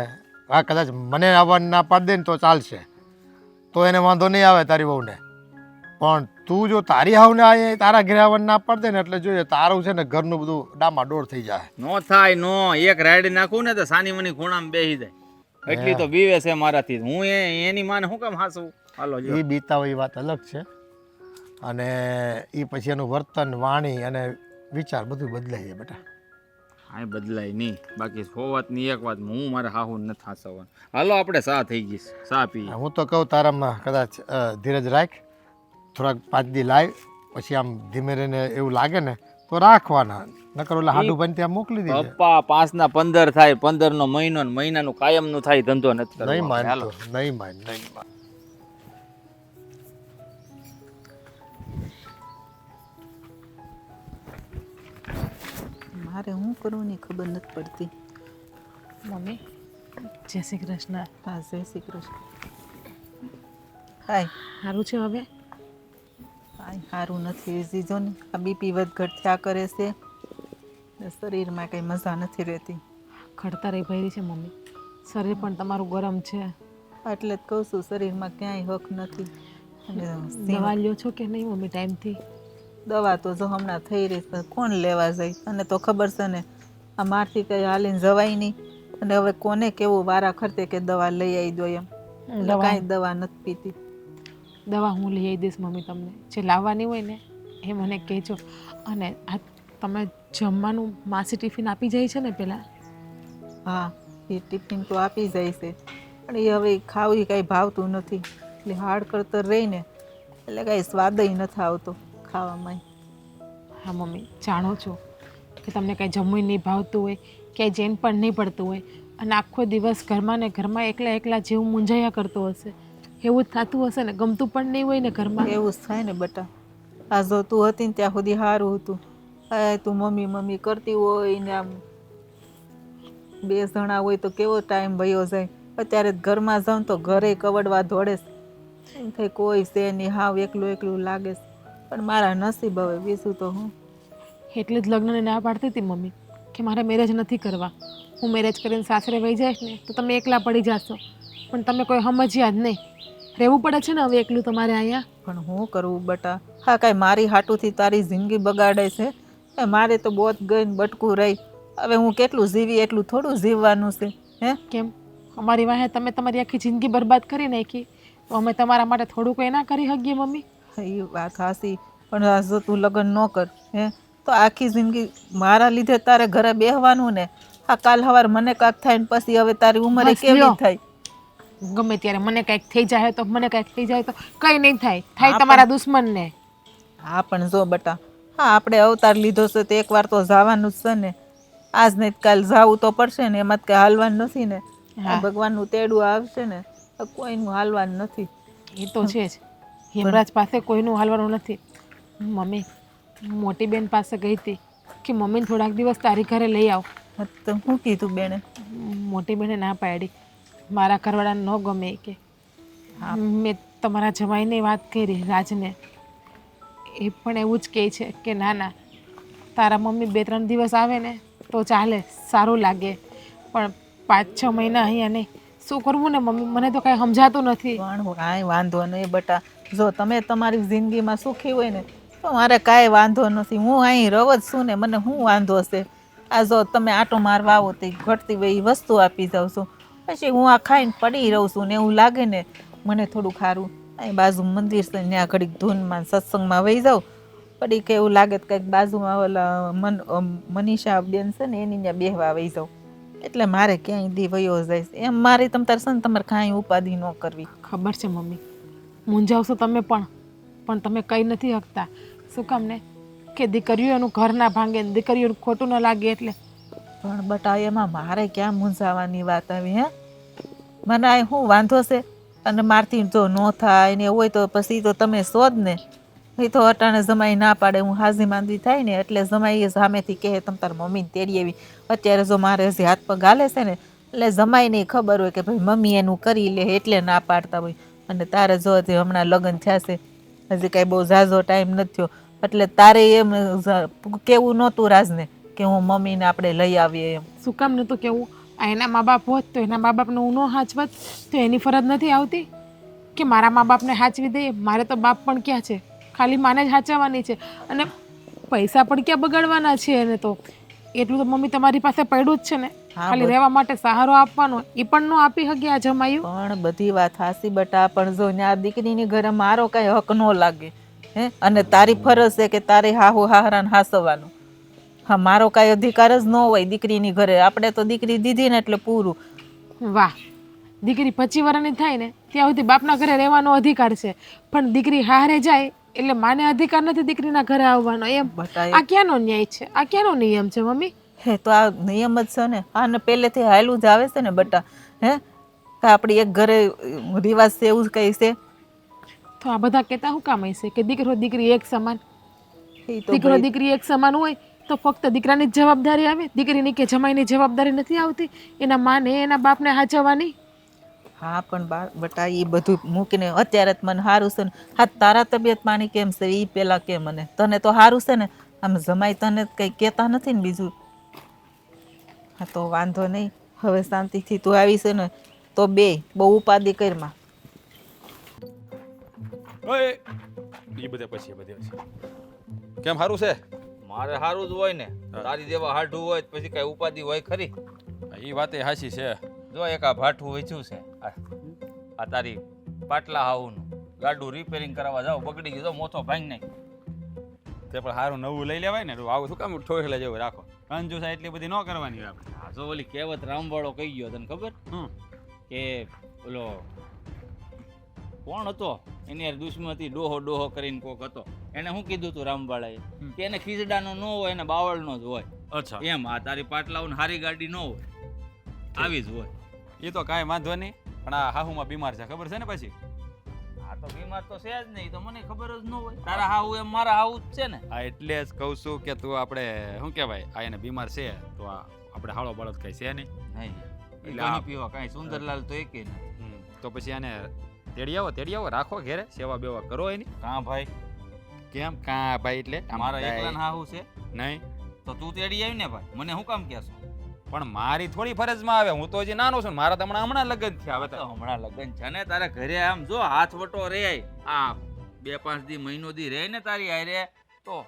આ કદાચ મને આવવાનું ના પાડી દે ને તો ચાલશે, તો એને વાંધો નહીં આવે તારી વહુને. પણ તું જો તારી હાવને આ તારા ઘરે આવવાનું ના પાડી દે ને એટલે જોઈએ તારું છે ને ઘરનું બધું ડામાડોળ થઈ જાય. નો થાય નો. એક રાયડી નાખું ને તો સાની મની ખૂણામાં બેસી જાય. એટલી તો બીવે છે મારાથી. હું એની માને શું કામ હાસું? હાલો એ બીતા હોય એ વાત અલગ છે, અને એ પછી એનું વર્તન, વાણી અને વિચાર બધું બદલાઈ જાય બેટા. હા બદલાય નહીં. બાકી વાતની એક વાત, હું મારે હાહુ નથી હાસવવાનું. હાલો આપણે સા થઈ ગઈ, સા પી. હું તો કહું તારામાં કદાચ ધીરજ રાખ, થોડાક 5 દી લાવ, પછી આમ ધીમે રહીને એવું લાગે ને તો રાખવાના. નકર ઓલા હાડું બની ત્યાં મોકલી દીધે. પપ્પા 5 ના 15 થાય, 15 નો મહિનો ને મહિનાનું કાયમનું થાય. ધંધો નથી કરવો. નહીં માનતો, નહીં માન. મારે શું કરવું ની ખબર નથી પડતી. મમ્મી જય શ્રી કૃષ્ણ. હા જય શ્રી કૃષ્ણ. હાય સારું છે હવે? હાય સારું નથી. જીજો ને આ બીપી વધઘટ થયા કરે છે ને શરીરમાં કંઈ મજા નથી રહેતી. ખડતા રહી ભરી છે મમ્મી. શરીર પણ તમારું ગરમ છે. એટલે જ કહું છું શરીરમાં ક્યાંય હક નથી. અને દવા લ્યો છો કે નહીં મમ્મી ટાઈમથી? દવા તો જો હમણાં થઈ રહી છે, કોણ લેવા જાય? અને તો ખબર છે ને આ મારથી કંઈ હાલીને જવાય નહીં. અને હવે કોને કેવું વારા ખર્ચે કે દવા લઈ આવી દો એમ, એટલે કાંઈ દવા નથી પીતી. દવા હું લઈ આવી દઈશ મમ્મી. તમને જે લાવવાની હોય ને એ મને કહેજો. અને આ તમે જમવાનું માસી ટિફિન આપી જાય છે ને પહેલાં? હા એ ટિફિન તો આપી જાય છે, પણ એ હવે ખાવું કાંઈ ભાવતું નથી. એટલે હાડ કરતર રહીને એટલે કાંઈ સ્વાદય નથી આવતો ખાવામાં. હા મમ્મી જાણો છો કે તમને કાંઈ જમવું નહીં ભાવતું હોય, ક્યાંય ચેન પણ નહીં પડતું હોય, અને આખો દિવસ ઘરમાં ને ઘરમાં એકલા જેવું મૂંઝાયા કરતો હશે. એવું જ થતું હશે ને? ગમતું પણ નહીં હોય ને ઘરમાં? એવું જ થાય ને બેટા. આ જો તું હતી ને ત્યાં સુધી સારું હતું. આ તું મમ્મી કરતી હોય ને આમ 2 જણા હોય તો કેવો ટાઈમ વયો જાય. અત્યારે ઘરમાં જાઉં તો ઘરે કવડવા દોડે છે. એમ થાય કોઈ છે નહીં, હાવ એકલું લાગે છે. પણ મારા નસીબ હવે, બીજું તો હું. એટલે જ લગ્નને ના પાડતી હતી મમ્મી કે મારે મેરેજ નથી કરવા. હું મેરેજ કરીને સાસરે વહી જઈશ ને તો તમે એકલા પડી જશો. પણ તમે કોઈ સમજ્યા જ નહીં. રહેવું પડે છે ને હવે એકલું તમારે અહીંયા. પણ હું કરવું બેટા? હા કાંઈ મારી હાટુથી તારી જિંદગી બગાડે છે? મારે તો બોત ગઈને બટકું રહી. હવે હું કેટલું જીવી એટલું થોડું જીવવાનું છે? હે કેમ અમારી વાહે તમે તમારી આખી જિંદગી બરબાદ કરી નાખી, તો અમે તમારા માટે થોડું કંઈ ના કરી શકીએ મમ્મી? એ વાત હાસી, પણ આ જો તું લગ્ન ન કર હે તો આખી જિંદગી મારા લીધે તારે ઘરે બેહવાનું ને. આ કાલ સવાર મને કાંક થાય ને પછી હવે તારી ઉંમરે બસ કેવી લ્યો. થાય? ગમે ત્યારે મને કાંઈક થઈ જાય તો મને કાંઈક થઈ જાય તો કંઈ નહીં થાય તમારા દુશ્મનને. હા પણ જો બટા, હા આપણે અવતાર લીધો છે તો એકવાર તો જવાનું જ છે ને. આજ નહીં તો કાલ જાવું તો પડશે ને, એમાં જ કંઈ હાલવાનું નથી ને. હા. ભગવાનનું તેડું આવશે ને તો કોઈનું હાલવાનું નથી. એ તો છે જ, હેમરાજ પાસે કોઈનું હાલવાનું નથી. મમ્મી મોટી બેન પાસે ગઈ હતી કે મમ્મીને થોડાક દિવસ તારી ઘરે લઈ આવ. હા તો શું કીધું બેને? મોટી બેને ના પાડી, મારા ઘરવાળાને ન ગમે કે. મેં તમારા જમાઈની વાત કરી રાજને, એ પણ એવું જ કહે છે કે ના ના તારા મમ્મી 2-3 દિવસ આવે ને તો ચાલે, સારું લાગે, પણ 5-6 મહિના અહીંયા નહીં. શું કરવું ને મમ્મી, મને તો કાંઈ સમજાતું નથી. પણ કાંઈ વાંધો નહીં બટા, જો તમે તમારી જિંદગીમાં સુખી હોય ને તો મારે કાંઈ વાંધો નથી. હું અહીં રહું જ છું ને, મને શું વાંધો હશે? આ જો તમે આટો મારવા આવો તો ઘટતી હોય એ વસ્તુ આપી જાઉં છું, પછી હું આ ખાઈને પડી રહું છું ને એવું લાગે ને મને થોડું ખારું. અહીં બાજુ મંદિર છે ત્યાં ઘડીક ધૂનમાં સત્સંગમાં વહી જાઉં, પડી કે એવું લાગે તો કંઈક બાજુમાં ઓલા મનીષા બેન છે ને એની ત્યાં બેહવા વહી જાઉં. એટલે મારે ક્યાંય દી વયો જાય એમ મારે તમ તાર છે ને તમારે કાંઈ ઉપાધિ ન કરવી. ખબર છે મમ્મી, મૂંઝાવશો તમે પણ તમે કંઈ નથી શકતા. શું કામ ને કે દીકરીઓનું ઘર ના ભાંગે ને દીકરીઓનું ખોટું ન લાગે એટલે. પણ બટા એમાં મારે ક્યાં મૂંઝાવાની વાત આવી? હે મને આ શું વાંધો છે? અને મારથી જો ન થાય ને હોય તો પછી તો તમે શોધ ને. એ તો અટાણે જમાઈ ના પાડે, હું હાજી માંદી થાય ને એટલે જમાઈ એ સામેથી કહે તમ તાર મમ્મીને તેડી આવી. અત્યારે જો મારે હજી હાથ પગ હાલે છે ને એટલે જમાઈને ખબર હોય કે ભાઈ મમ્મી એનું કરી લે એટલે ના પાડતા હોય. અને તારે જો હજી હમણાં લગ્ન થયા છે, હજી કાંઈ બહુ ઝાઝો ટાઈમ નથી થયો, એટલે તારે એમ કેવું નહોતું રાજને કે હું મમ્મીને આપણે લઈ આવીએ એમ. શું કામ નહોતું કેવું? આ એના મા બાપ હોત તો એના મા બાપને હું ન હાચવત તો એની ફરજ નથી આવતી કે મારા મા બાપને હાચવી દઈએ? મારે તો બાપ પણ ક્યાં છે, ખાલી માને જ હાચવવાની છે, અને પૈસા પણ ક્યાં બગાડવાના છે એને તો. એટલું તો મમ્મી તમારી પાસે પડ્યું જ છે ને, ખાલી રહેવા માટે સહારો આપવાનો, એ પણ ન આપી શકે આ જમાયું. પણ બધી વાત હાસી બટા, પણ જો ને આ દીકરીની ઘરે મારો કાંઈ હક ન લાગે હે, અને તારી ફરજ છે કે તારે હાહુ હાહરાને હાસવવાનું. હા મારો કાંઈ અધિકાર જ ન હોય દીકરીની ઘરે. આપણે તો દીકરી દીધી ને એટલે પૂરું. વાહ, દીકરી 25 વર્ષની થાય ને ત્યાં સુધી બાપના ઘરે રહેવાનો અધિકાર છે, પણ દીકરી હારે જાય એટલે માને અધિકાર નથી દીકરીના ઘરે આવવાનો એમ? બટા આ ક્યાંનો ન્યાય છે? આ ક્યાંનો નિયમ છે મમ્મી? હે તો આ નિયમ જ છે ને, આને પહેલેથી હાયલું જ આવે છે ને બટા. હે કે આપણી એક ઘરે રિવાજ છે એવું જ કંઈ છે? તો આ બધા કહેતા શું કામ હશે કે દીકરો દીકરી એક સમાન? ઈ તો દીકરો દીકરી એક સમાન હોય તો ફક્ત દીકરાની જ જવાબદારી આવે, દીકરીની કે જમાઈની જવાબદારી નથી આવતી એના માને એના બાપને હાચવવાની? હા પણ બટા એ બધું મૂકીને અત્યારે જ મને સારું છે ને. હા તારા તબિયત પાણી કેમ છે એ પેલા કે મને. તને તો સારું છે ને? આમ જમાઈ તને કંઈ કહેતા નથી ને બીજું? હા તો વાંધો નહીં, હવે શાંતિથી તું આવી છે ને તો બે બહુ ઉપાધિ કરમાં. ઓય એ બધે પછી કેમ સારું છે? મારે સારું જ હોય ને, તારી જેવા હાઢું હોય તો પછી કઈ ઉપાધિ હોય ખરી? એ વાતે હાચી છે. જો એક આ ભાઠું વેચ્યું છે, આ તારી પાટલા હાઉનું ગાડું રિપેરિંગ કરાવવા જાવ, બગડી ગયું, મોથો ભાંગી નાખ. તે પણ સારું નવું લઈ લેવાય ને, આવું શું કામ ઠોકલા જેવું રાખો? કંજુસા એટલી બધી ન કરવાની હોય આપણે. આ જો ઓલી કહેવત રામવાળો કહી ગયો, તને ખબર કે ઓલો કોણ હતો એની યાર દુશ્મન હતી, ડોહો કરીને કોક હતો, એને શું કીધું તું રામવાળાએ કે એને ખીજડાનો ન હોય, એને બાવળનો જ હોય. અચ્છા, એમ આ તારી પાટલાઓને હારી ગાડી ન હોય, આવી જ હોય. એ તો કાંઈ વાંધો નહીં, પણ આ હાહુમાં બીમાર છે ખબર છે ને? પછી આ તો બીમાર તો છે જ નહીં, તો મને ખબર જ ન હોય. તારા હાહુ એમ મારા હાહુ જ છે ને. હા એટલે જ કહું છું કે તું આપણે શું કહેવાય, આ એને બીમાર છે તો આ આપણે હાળો બાળો કઈ છે નહીં. એટલે પાણી પીવા કાંઈ સુંદરલાલ તો એકે નહીં. તો પછી આને તેડી આવો, રાખો ઘેરે, સેવા બેવા કરો એની. કાં ભાઈ? કેમ કાં ભાઈ? એટલે મારા એકલાના હાહુ છે નહીં તો તું તેડી આવી ને ભાઈ, મને શું કામ કહેશો? પણ મારી થોડી ફરજમાં આવે, હું તો હજી નાનો છું, મારા તો હમણાં લગ્ન થયા. તો હમણાં લગ્ન છે ને તારા ઘરે, આમ જો હાથ વટો રે, આ 2-5 દી મહિનો દી રહે ને તારી હારે તો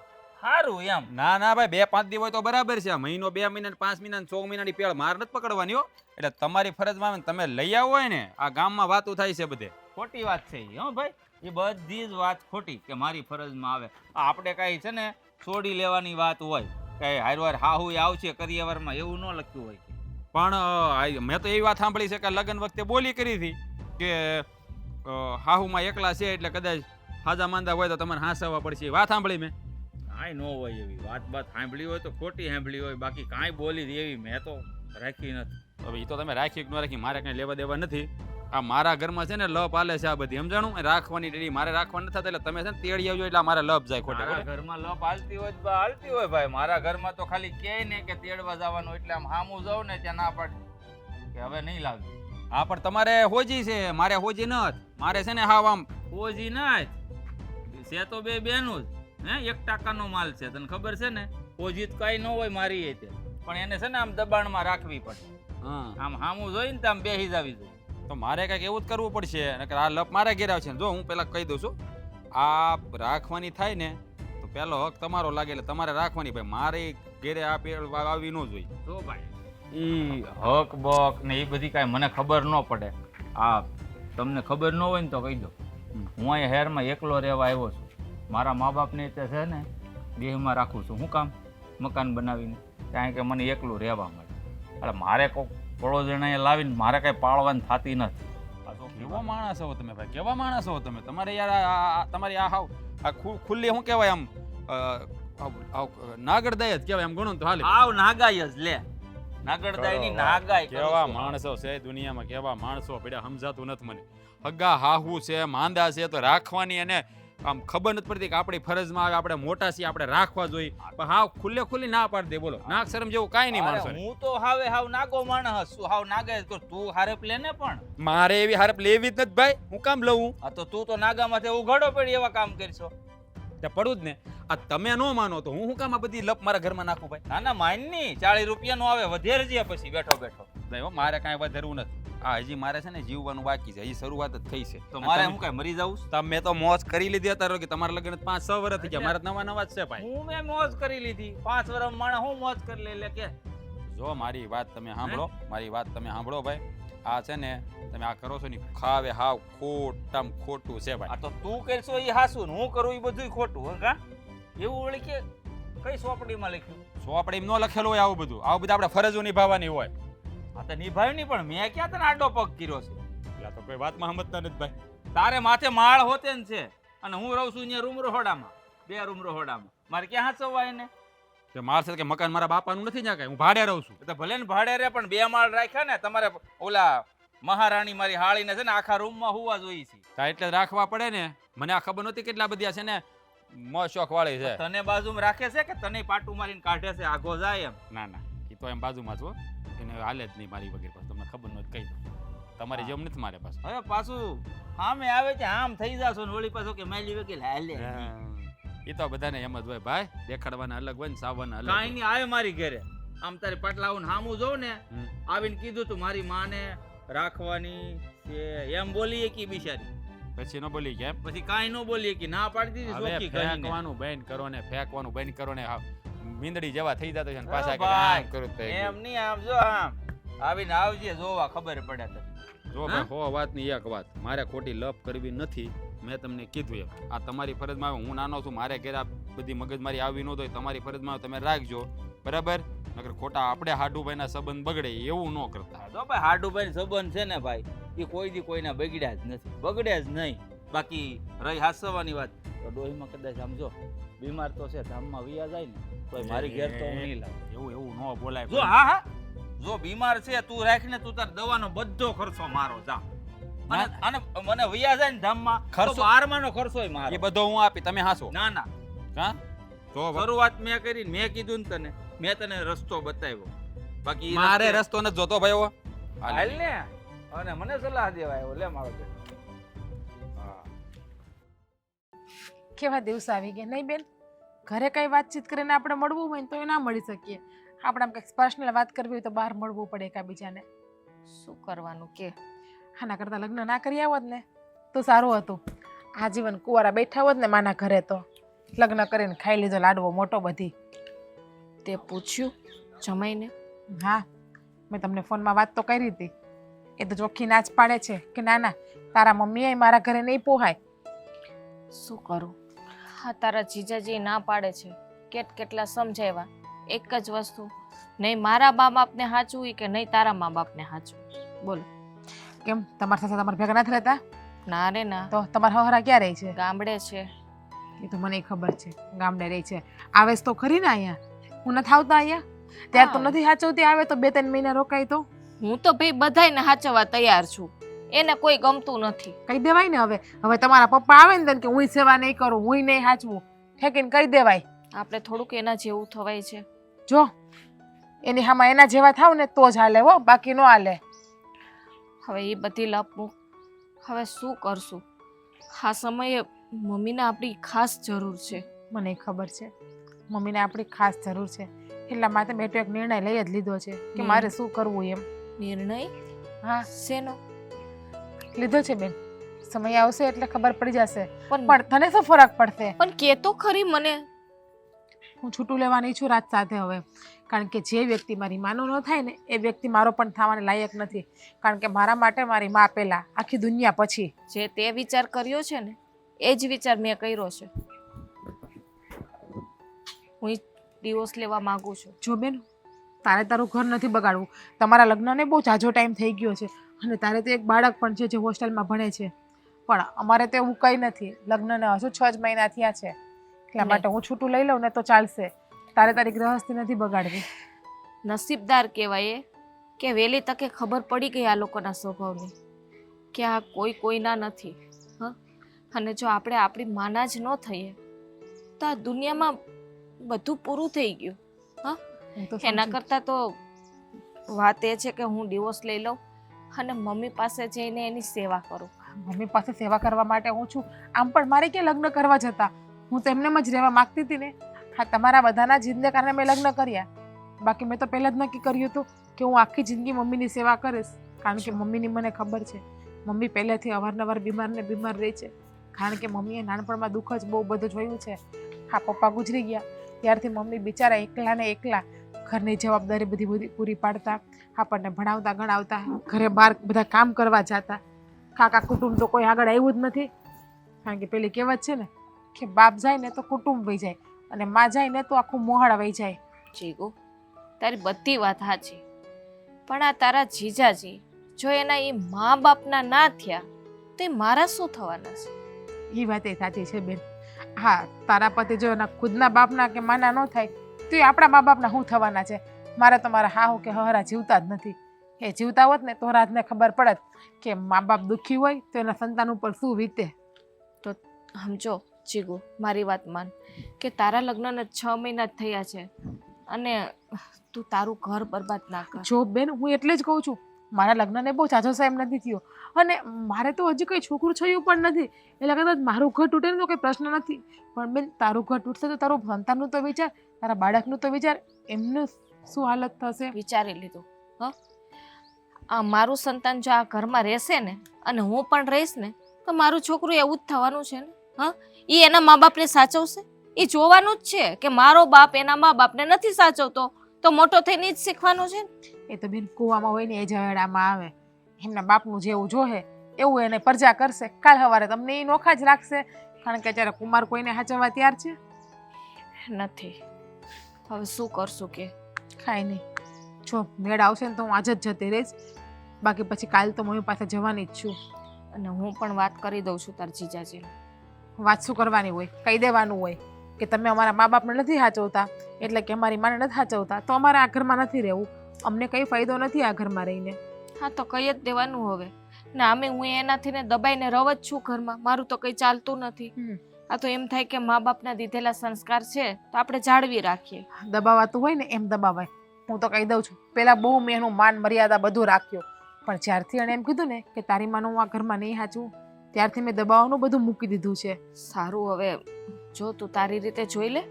સારું એમ. ના ના ભાઈ 2-5 દી હોય તો બરાબર છે. મહિનો 2 મહિના 5 મહિના 6 મહિનાની પેળ માર નથી પકડવાની હો. એટલે તમારી ફરજમાં આવે ને તમે લઈ આવો હોય ને આ ગામમાં વાતું થાય છે બધે. ખોટી વાત છે ઈ, હો ભાઈ. એ બધી જ વાત ખોટી કે મારી ફરજમાં આવે. આ આપણે કાંઈ છે ને છોડી લેવાની વાત હોય કઈ હારવાર હાહુ આવશે કરિયાવરમાં એવું ન લખ્યું હોય. પણ મેં તો એવી વાત સાંભળી છે કે લગ્ન વખતે બોલી કરી હતી કે હાહુમાં એકલા છે એટલે કદાચ હાજા માંદા હોય તો તમારે હાંસવા પડશે. એ વાત સાંભળી મેં. કાંઈ ન હોય એવી વાત સાંભળી હોય તો ખોટી સાંભળી હોય, બાકી કાંઈ બોલી એવી મેં તો રાખી નથી. હવે એ તો તમે રાખી કે ન રાખી મારે કઈ લેવા દેવા નથી. આ મારા ઘરમાં છે ને લપ હાલે છે આ બધી સમજાણું. રાખવાની ડેડી મારે રાખવા નથી થતા એટલે તમે છે ને તેડી આવજો એટલે મારે લપ જાય ખોટા. મારા ઘરમાં લપ હાલતી હોય તો હાલતી હોય ભાઈ. મારા ઘરમાં તો ખાલી કહે ને કે તેડવા જવાનું એટલે આમ હામું જાઉં ને ત્યાં ના પાડી કે હવે નહીં લાગે. હા પણ તમારે હોજી છે મારે હોજી નથી. મારે છે ને હાવ આમ ઓજી ના છે તો બે બેનું જ હે 1% માલ છે તને ખબર છે ને. ઓજી તો કઈ ન હોય મારી એ તે પણ એને છે ને આમ દબાણમાં રાખવી પડે. હા આમ હામું જોઈને તો આમ બેહી જાવી જોઈએ. તો મારે કંઈક એવું જ કરવું પડશે. નકર આ લપ મારે ઘેર આવશે. જો હું પેલા કહી દઉં છું આ રાખવાની થાય ને તો પેલો હક તમારો લાગે એટલે તમારે રાખવાની. ભાઈ મારે ઘેરે આ પેળ આવી ન જોઈએ. જો ભાઈ ઈ હક બક ને એ બધી કાંઈ મને ખબર ન પડે. આ તમને ખબર ન હોય ને તો કહી દો. હું અહીંયા શહેરમાં એકલો રહેવા આવ્યો છું. મારા મા બાપને તે છે ને દેહમાં રાખું છું. શું કામ? મકાન બનાવીને. કારણ કે મને એકલું રહેવા મળે. એટલે મારે કોઈ પડોજણાએ લાવીને મારે કાંઈ પાળવાની થતી નથી. આ તો કેવો માણસ હો તમે ભાઈ, કેવા માણસ હો તમે. તમારે યાર તમારી આ હાવ આ ખુલ્લી શું કહેવાય આમ નાગરદાય જ કહેવાય એમ ગણો તો હાલે. આવ નાગાય જ લે. નાગરદાયની નાગાય કરું કેવા છું. માણસો છે દુનિયામાં, કેવા માણસો પડ્યા સમજાતું નથી મને. હગા હાહુ છે માંદા છે તો રાખવાની. અને આમ ખબર નથી પડતી કે આપણી ફરજમાં આવે આપણે મોટા છીએ આપણે રાખવા જોઈએ. પણ હાવ ખુલ્લી ના પાડી દે. બોલો નાક શરમ જેવું કાંઈ નહીં અરે માણસો. હું તો હાવ નાગો માણસ છું. હાવ નાગાય તો તું હારેપ લે ને પણ. મારે એવી હારપ લેવી જ નથી ભાઈ. હું કામ લઉં? આ તો તું તો નાગામાંથી ઉઘાડો પડી એવા કામ કરશો. તે પડું જ ને. આ તમે ન માનો તો હું કામ આ બધી લપ મારા ઘરમાં નાખું ભાઈ? ના ના માનની 40 રૂપિયાનો આવે વધેર છે પછી બેઠો બેઠો. નહીં હો, મારે કાંઈ વધારવું નથી. આ હજી મારે છે ને જીવવાનું બાકી છે. હજી શરૂઆત જ થઈ છે. તો મારે હું કાંઈ મરી જાઉં? તમે તો મોજ કરી લીધી અત્યારે કે તમારા લગ્ન 5-6 વર્ષ થઈ ગયા. મારા નવા જ છે ભાઈ. હું મેં મોજ કરી લીધી. 5 વર્ષ માણસ હું મોજ કરી લે કે. જો મારી વાત તમે સાંભળો. મારી વાત તમે સાંભળો ભાઈ. આ છે ને તમે આ કરો છો ને ખાવે હાવ ખોટું છે ભાઈ. આ તો તું કરશો એ હાસું ને હું કરું એ બધું ખોટું. હા એવું વળી કે કઈ ચોપડીમાં લખ્યું? આપણે એમ ન લખેલું હોય આવું બધું. આવું બધું આપણે ફરજો નિભાવવાની હોય. આ તો નિભાવ્યું નહીં પણ મેં ક્યાં તને આડો પગ કર્યો છે? એટલે તો કોઈ વાતમાં સમજતા નથી ભાઈ. તારે માથે માળ હોતે ને છે અને હું રહું છું અહીંયા રૂમ રહોડામાં. 2 રૂમ રહોડામાં. મારે ક્યાં હાચવવા એને? કે માર છે કે મકાન મારા બાપાનું નથી જ્યાં કઈ. હું ભાડે રહું છું. એ તો ભલે ને ભાડે રે પણ 2 માળ રાખ્યા ને. તમારે ઓલા મહારાણી મારી હાળીને છે ને આખા રૂમમાં હોવા જોઈએ છે. તા એટલે રાખવા પડે ને. મને આ ખબર નહોતી કેટલા બધી આ છે ને શોખ વાળી છે. તને બાજુમાં રાખે છે કે તને પાટું મારીને કાઢે છે આગો જાય એમ? ના ના એ તો એમ બાજુમાં છો. એને હાલે જ નહીં મારી વગર પાસે. તમને ખબર નથી કહી દો. તમારી જેમ નથી મારે પાસે. હવે પાછું આમે આવે છે આમ થઈ જાશો ને વળી પાછો કે માલી વકીલ હાલે. એ તો બધાને એમ જ હોય ભાઈ. દેખાડવાના અલગ હોય ને સાવવાના અલગ. કાંઈ નહીં આવે મારી ઘરે. આમ તારી પાટલા આવું હામું જોઉં ને આવીને કીધું તું મારી માને રાખવાની છે એમ બોલીએ કે બિચારી. પછી ન બોલી કેમ? પછી કાંઈ ન બોલીએ કે ના પાડી દીધી હવે સોખી કરીને. ફેંકવાનું બંધ કરો ને ફેંકવાનું બંધ કરો ને. મીંદડી જેવા થઈ જતો છે ને અરે પાછા કે ભાઈ, આમ કરું તો એમ નહીં આમ જો આમ આવીને આવજે જોવા ખબર પડે તને. જો ભાઈ હો વાતની એક વાત. મારે ખોટી લપ કરવી નથી. મેં તમને કીધું એમ આ તમારી ફરજમાં આવે. હું નાનો છું મારે ઘેર આ બધી મગજમારી આવી ન હોય. તમારી ફરજમાં આવે તમે રાખજો બરાબર. નકર ખોટા આપણે હાડુભાઈના સંબંધ બગડે એવું ન કરતા. જો ભાઈ હાડુભાઈ સંબંધ છે ને ભાઈ એ કોઈ દી કોઈના બગડ્યા જ નથી. બગડે જ નહીં. બાકી રહી હાસવાની વાત તો ડોહીમાં કદાચ આમ જો બીમાર તો છે ધામમાં વિયા જાય ને તો મારી ઘેર તો હું નહીં લાવું. એવું ન બોલાય. જો હા જો બીમાર છે તું રાખીને તું તાર દવાનો બધો ખર્ચો મારો જા. અને મને વિયા જાય ને ધામમાં ખર્ચો? ખર્ચો 12માનો ખર્ચો મારો. એ બધો હું આપી તમે હાસો. ના ના હા તો શરૂઆત મેં કરી મેં કીધું ને તને મેં તને રસ્તો બતાવ્યો. બાકી ઈ મારે રસ્તે- રસ્તો નથી જોતો ભાઈ. હાલ ને અને મને સલાહ દેવા આવ્યો લે મારો બેટો. કેવા દિવસ આવી ગયા નહીં બેન? ઘરે કઈ વાતચીત કરીને આપણે મળવું હોય ને તો એ ના મળી શકીએ. આપણે આમ કંઈક પર્સનલ વાત કરવી હોય તો બહાર મળવું પડે એકાબીજાને. શું કરવાનું કે? આના કરતાં લગ્ન ના કરી આવત ને તો સારું હતું. આજીવન કુંવારા બેઠા હોત ને માના ઘરે તો લગ્ન કરીને ખાઈ લીધો લાડવો મોટો બધી. તે પૂછ્યું જમાઈને? હા, મેં તમને ફોનમાં વાત તો કરી હતી. એ તો ચોખ્ખી ના જ પાડે છે કે ના ના, તારા મમ્મીએ મારા ઘરે નહીં પોહાય. શું કરું? હા, તારા જીજાજી ના પાડે છે, કેટલા સમજાવ્યા, એક જ વસ્તુ, નહીં મારા મા બાપને સાચવું કે નહીં તારા મા બાપને સાચવું. બોલો. કેમ તમારા સાથે તમારા ભેગા નથી રહેતા? ના રે ના, તો તમારા હહરા ક્યાં રહે છે? ગામડે છે. એ તો મને ખબર છે, ગામડે રહે છે. આવે તો ખરી ને અહીંયા? હું નથી આવતા અહીંયા? ત્યારે તો હા. નથી સાચવતી, આવે તો 2-3 મહિના રોકાય તો હું તો ભાઈ બધાયને સાચવવા તૈયાર છું, એને કોઈ ગમતું નથી. કહી દેવાય ને. હવે તમારા પપ્પા આવે ને કે હું સેવા નહીં કરું, હું નહીં સાચવું, ઠેકીને કહી દેવાય. આપણે થોડુંક એના જેવું થવાય છે. જો એની હામાં એના જેવા થાવ ને તો જ હાલે હો, બાકી નો હાલે. હવે એ બધી લપ મૂક. હવે શું કરશું? આ સમયે મમ્મીને આપણી ખાસ જરૂર છે. મને ખબર છે મમ્મીને આપણી ખાસ જરૂર છે, એટલા માટે મેં તો એક નિર્ણય લઈ જ લીધો છે કે મારે શું કરવું એમ. નિર્ણય? હા, શેનો? લીધો છે બેન. સમય આવશે એટલે ખબર પડી જશે. પણ પણ તને શું ફરક પડશે? પણ કે તો ખરી મને. હું છૂટું લેવાની છું રાત સાથે હવે, કારણ કે જે વ્યક્તિ મારી માનો ન થાય ને એ વ્યક્તિ મારો પણ થવાને લાયક નથી. કારણ કે મારા માટે મારી મા પહેલા, આખી દુનિયા પછી. જે તે વિચાર કર્યો છે ને એ જ વિચાર મેં કર્યો છે. હું ડિવોર્સ લેવા માંગુ છું. જો બેન, તારે તારું ઘર નથી બગાડવું. તમારા લગ્નને બહુ ઝાઝો ટાઈમ થઈ ગયો છે અને તારે તો એક બાળક પણ છે જે હોસ્ટેલમાં ભણે છે. પણ અમારે તો એવું કંઈ નથી, લગ્નને હજુ 6 જ મહિના થયા છે, એટલા માટે હું છૂટું લઈ લઉં ને તો ચાલશે. તારે તારી ગૃહસ્થી નથી બગાડવી. નસીબદાર કહેવાય એ કે વહેલી તકે ખબર પડી ગઈ આ લોકોના સ્વભાવની કે આ કોઈના નથી. હ, અને જો આપણે આપણી માના જ ન થઈએ તો આ દુનિયામાં બધું પૂરું થઈ ગયું. હા, હું તો એના સમજુ. કરતાં તો વાત એ છે કે હું ડિવોર્સ લઈ લઉં અને મમ્મી પાસે જઈને એની સેવા કરું. મમ્મી પાસે સેવા કરવા માટે હું છું. આમ પણ મારે ક્યાં લગ્ન કરવા જતા, હું તો એમનેમ જ રહેવા માંગતી હતી ને. હા, તમારા બધાના જીદને કારણે મેં લગ્ન કર્યા, બાકી મેં તો પહેલાં જ નક્કી કર્યું હતું કે હું આખી જિંદગી મમ્મીની સેવા કરીશ. કારણ કે મમ્મીની મને ખબર છે, મમ્મી પહેલેથી અવારનવાર બીમાર રહે છે. કારણ કે મમ્મીએ નાનપણમાં દુઃખ જ બહુ બધું જોયું છે. હા, પપ્પા ગુજરી ગયા ત્યારથી મમ્મી બિચારા એકલા ને એકલા ઘરની જવાબદારી બધી પૂરી પાડતા, આપણને ભણાવતા ગણાવતા, ઘરે બહાર બધા કામ કરવા જતા. કાકા કુટુંબ તો કોઈ આગળ આવ્યું જ નથી. કારણ કે પેલી કહેવત છે ને કે બાપ જાય ને તો કુટુંબ વહી જાય અને માં જાય ને તો આખું મોહાળ વહી જાય. જીગુ, તારી બધી વાત સાચી, પણ આ તારા જીજાજી જો એના એ મા બાપના ના થયા તો એ મારા શું થવાના છે? એ વાત એ સાચી છે બેન. હા, તારા પતિ જો એના ખુદના બાપના કે માના ન થાય તો એ આપણા મા બાપના શું થવાના છે? મારે તો મારા હાહુ કે હહરા જીવતા જ નથી. એ જીવતા હોત ને તો રાજને ખબર પડત કે મા બાપ દુઃખી હોય તો એના સંતાન ઉપર શું વીતે. તો સમજો જીગુ, મારી વાત માન કે તારા લગ્નને 6 મહિના જ થયા છે અને તું તારું ઘર બરબાદ ના કર. જો બેન, હું એટલે જ કહું છું, મારા લગ્નને બહુ ઝાઝો ટાઈમ નથી થયો અને મારે તો હજી કંઈ છોકરું છયું પણ નથી. એટલે કદાચ મારું ઘર તૂટે ને તો કંઈ પ્રશ્ન નથી, પણ બેન તારું ઘર તૂટશે તો તારું સંતાનનું તો વિચાર, તારા બાળકનું તો વિચાર, એમનું શું હાલત થશે. વિચારી લીધું. હ, આ મારું સંતાન જો આ ઘરમાં રહેશે ને અને હું પણ રહીશ ને તો મારું છોકરું એવું જ થવાનું છે ને. હા, એ એના મા બાપને સાચવશે. એ જોવાનું જ છે કે મારો બાપ એના મા બાપને નથી સાચવતો તો મોટો થઈને જ શીખવાનું છે ને. એ તો બેન કૂવામાં હોય ને એ જવેડામાં આવે. એમના બાપનું જેવું જોહે એવું એને પ્રજા કરશે. કાલ સવારે તમને એ નોખા જ રાખશે. કારણ કે અત્યારે કુમાર કોઈને સાચવવા તૈયાર છે નથી. હવે શું કરશું કે? કાંઈ નહીં. જો મેળ આવશે ને તો હું આજ જ જતી રહીશ, બાકી પછી કાલ તો મમ્મી પાસે જવાની જ છું. અને હું પણ વાત કરી દઉં છું તાર જીજાજીને. વાત શું કરવાની હોય? કહી દેવાનું હોય કે તમે અમારા મા બાપને નથી સાચવતા, એટલે કે અમારી માને નથી સાચવતા તો અમારે આ ઘરમાં નથી રહેવું, અમને કંઈ ફાયદો નથી આ ઘરમાં રહીને. હા, તો કહી જ દેવાનું હવે. ને આમે હું એનાથી ને દબાઈને રવ જ છું ઘરમાં, મારું તો કંઈ ચાલતું નથી. આ તો એમ થાય કે મા બાપના દીધેલા સંસ્કાર છે તો આપણે જાળવી રાખીએ. દબાવાતું હોય ને એમ દબાવાય. હું તો કહી દઉં છું, પહેલાં બહુ મેં એનું માન મર્યાદા બધું રાખ્યો, પણ જ્યારથી એણે એમ કીધું ને કે તારી માનું હું આ ઘરમાં નહીં સાચું, ત્યારથી મેં દબાવવાનું બધું મૂકી દીધું છે. સારું, હવે જો તું તારી રીતે જોઈ લે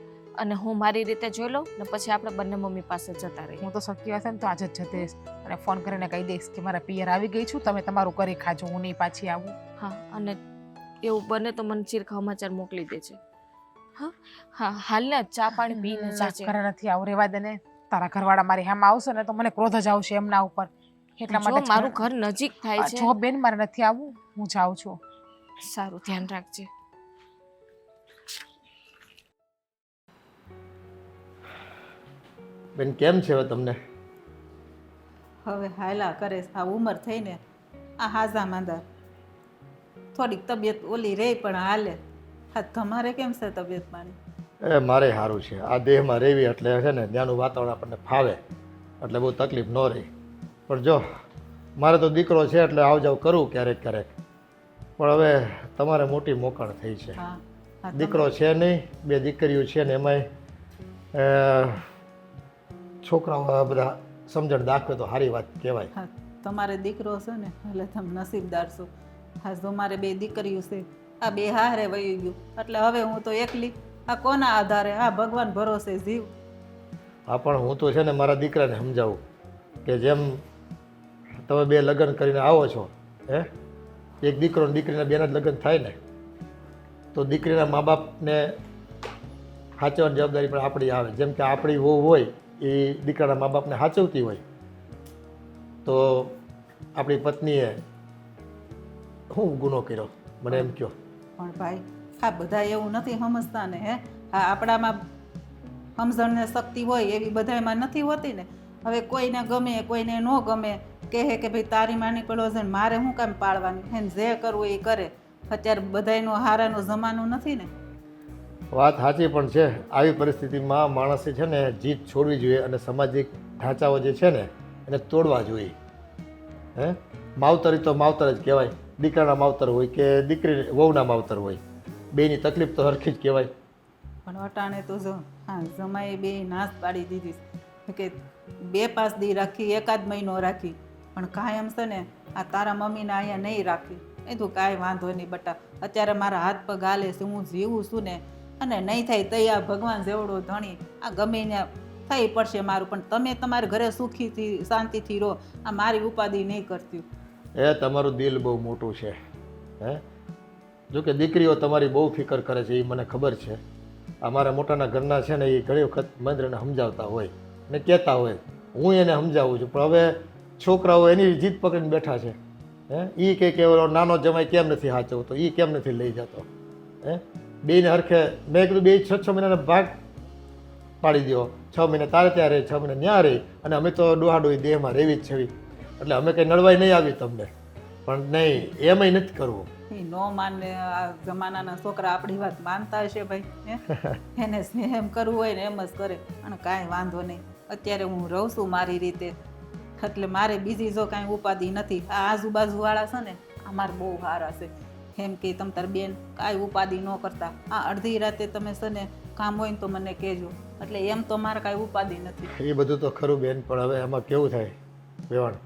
અને હું મારી રીતે જોઈ લઉં ને પછી આપણે બંને મમ્મી પાસે જતા રહીએ. હું તો શક્ય હશે ને તો આજે જ જતી રહીશ અને ફોન કરીને કહી દઈશ કે મારા પિયર આવી ગઈ છું, તમે તમારું કરી ખાજો, હું નહીં પાછી આવું. હા, અને એવું બને તો મને ચીરખા સમાચાર મોકલી દેજે. હા હાલ ને ચા પાણી પીને જાજે. ઘરે નથી આવું, રેવા દે ને. તારા ઘરવાળા મારી સામે આવશે ને તો મને ક્રોધ જ આવશે એમના ઉપર. એટલા જો માટે મારું ઘર નજીક થાય છે. જો બેન મારે નથી આવવું, હું જાઉં છું. સારું, ધ્યાન રાખજે. બેન કેમ છે હવે તમને? હવે હાયલા કરે છે. આ ઉંમર થઈને આ હાજા માંદા થોડીક તબિયત ઓલી રહે પણ હાલે. હા તમારે કેમ છે તબિયત પાણી? મારે સારું છે. આ દેહમાં રહેવી એટલે છે ને ત્યાંનું વાતાવરણ આપણને ફાવે એટલે બહુ તકલીફ ન રહી. પણ જો મારે તો દીકરો છે એટલે આવ જાવ કરું ક્યારેક ક્યારેક. પણ હવે તમારે મોટી મોકળ થઈ છે. હા હા દીકરો છે નહીં, 2 દીકરીઓ છે ને એમાંય છોકરાઓ બધા સમજણ દાખવે તો સારી વાત કહેવાય. હા તમારે દીકરો છે ને એટલે તમે નસીબદાર છો. હા જો મારે 2 દીકરીઓ છે, આ 2 હારે વહી ગયું એટલે હવે હું તો એકલી. આ કોના આધારે? આ ભગવાન ભરોસે જીવ. હા પણ હું તો છે ને મારા દીકરાને સમજાવું કે જેમ તમે 2 લગ્ન કરીને આવો છો, એક દીકરો ને દીકરીના 2ના જ લગ્ન થાય ને, તો દીકરીના મા બાપને સાચવવાની જવાબદારી પણ આપણી આવે. જેમ કે આપણી વહુ હોય એ દીકરાના મા બાપને સાચવતી હોય, તો આપણી પત્નીએ શું ગુનો કર્યો મને એમ કહો. પણ ભાઈ આ બધા એવું નથી સમજતા ને. આ આપણામાં સમજણને શક્તિ હોય એવી બધામાં નથી હોતી ને. હવે કોઈને ગમે કોઈને ન ગમે, કહે કે ભાઈ તારી માની પેલો છે ને મારે શું કામ પાળવાની, એને જે કરવું એ કરે. અત્યારે બધાયનો હારાનો જમાનો નથી ને. વાત સાચી પણ છે. આવી પરિસ્થિતિમાં માણસે છે ને જીત છોડવી જોઈએ અને સામાજિક ઢાંચાઓ જે છે ને એને તોડવા જોઈએ. માવતરી તો માવતર જ કહેવાય. દીકરાના માવતર હોય કે દીકરી વહુના માવતર હોય, બેની તકલીફ તો હરખી જ કહેવાય. પણ અટાણે તો જો હા જમાએ 2 નાશ પાડી દીધી કે 2-5 દી રાખી, 1 મહિનો રાખી, પણ કાયમ છે ને આ તારા મમ્મીને અહીંયા નહીં રાખી. એ તું કાંઈ વાંધો નહીં બટા, અત્યારે મારા હાથ પગ હાલે છે, હું જીવું છું ને, અને નહીં થાય તૈયાર ભગવાન જેવડો ધણી આ ગમે ને થઈ પડશે મારું. પણ તમે તમારા ઘરે સુખીથી શાંતિથી રહો, આ મારી ઉપાધિ નહીં કરતી. તમારું દિલ બહુ મોટું છે. જોકે દીકરીઓ તમારી બહુ ફિકર કરે છે એ મને ખબર છે. અમારા મોટાના ઘરના છે ને એ ઘણી વખત મહેન્દ્રને સમજાવતા હોય ને કહેતા હોય, હું એને સમજાવું છું. પણ હવે છોકરાઓ એની જીદ પકડીને બેઠા છે. એ કહે કે ઓલો નાનો જમાઈ કેમ નથી સાચવતો, એ કેમ નથી લઈ જતો. બેને હરખે મેં કીધું 2-6 મહિનાના ભાગ પાડી દો. 6 મહિના તારે ત્યાં રહે, 6 મહિના ત્યાં રહી, અને અમે તો ડોહાડોઈ દેહમાં રહેવી જ છે. એટલે અમે કંઈ નડવાઈ નહીં આવી તમને. પણ નહીં, એમાંય નથી કરવું. એ નો માને. આ જમાનાના છોકરા આપણી વાત માનતા હશે ભાઈ. એને સ્નેહ એમ કરવું હોય ને એમ જ કરે. અને કાંઈ વાંધો નહીં, અત્યારે હું રહું છું મારી રીતે, એટલે મારે બીજી જો કાંઈ ઉપાધિ નથી. આ આજુબાજુવાળા છે ને અમારે બહુ સારા છે. એમ કે તમ તાર બેન કાંઈ ઉપાધિ ન કરતા, આ અડધી રાતે તમે છે ને કામ હોય ને તો મને કહેજો. એટલે એમ તો મારે કાંઈ ઉપાધિ નથી. એ બધું તો ખરું બેન, પણ હવે એમાં કેવું થાય વેવાણ,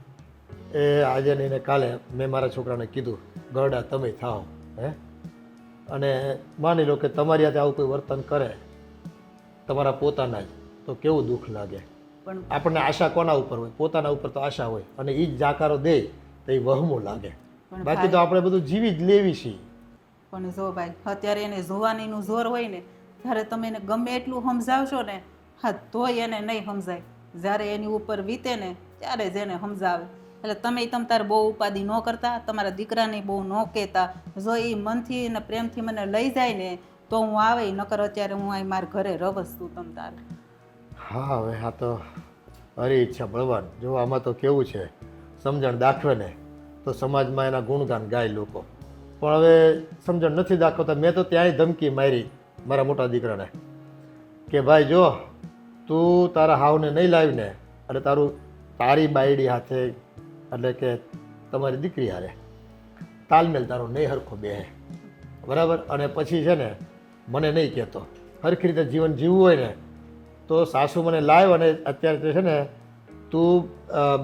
એ આજે નહીં ને કાલે મેં મારા છોકરાને કીધું ગરડા તમે થાઓ. અને માની લો કે તમારી હાથે આવું કોઈ વર્તન કરે તમારા પોતાના જ, તો કેવું દુઃખ લાગે. પણ આપણને આશા કોના ઉપર હોય? પોતાના ઉપર તો આશા હોય, અને એ જ જાકારો દે તો એ વહમું લાગે. બાકી તો આપણે બધું જીવી જ લેવી છીએ. પણ જો ભાઈ અત્યારે એને જોવાનીનું જોર હોય ને, જ્યારે તમે એને ગમે એટલું સમજાવશો ને, હા તોય એને નહીં સમજાય. જ્યારે એની ઉપર વીતે ને ત્યારે જ એને સમજાવે. એટલે તમે તાર બહુ ઉપાધિ ન કરતા, તમારા દીકરાને બહુ ન કહેતા. જો એ મનથી અને પ્રેમથી મને લઈ જાય ને તો હું આવે, નકર અત્યારે હું અહીં મારા ઘરે રવસ છું તમ તારે. હા હવે આ તો હરી ઈચ્છા બળવાન. જો આમાં તો કેવું છે, સમજણ દાખવે ને તો સમાજમાં એના ગુણગાન ગાય લોકો. પણ હવે સમજણ નથી દાખવતા. મેં તો ત્યાંય ધમકી મારી મારા મોટા દીકરાને કે ભાઈ જો તું તારા હાવને નહીં લાવીને અને તારી બાયડી હાથે, એટલે કે તમારી દીકરી હારે તાલમેલ તારો નહીં હરખો બેહે, બરાબર? અને પછી છે ને મને નહીં કહેતો. હરખી રીતે જીવન જીવવું હોય ને તો સાસુ મને લાવ, અને અત્યારે છે ને તું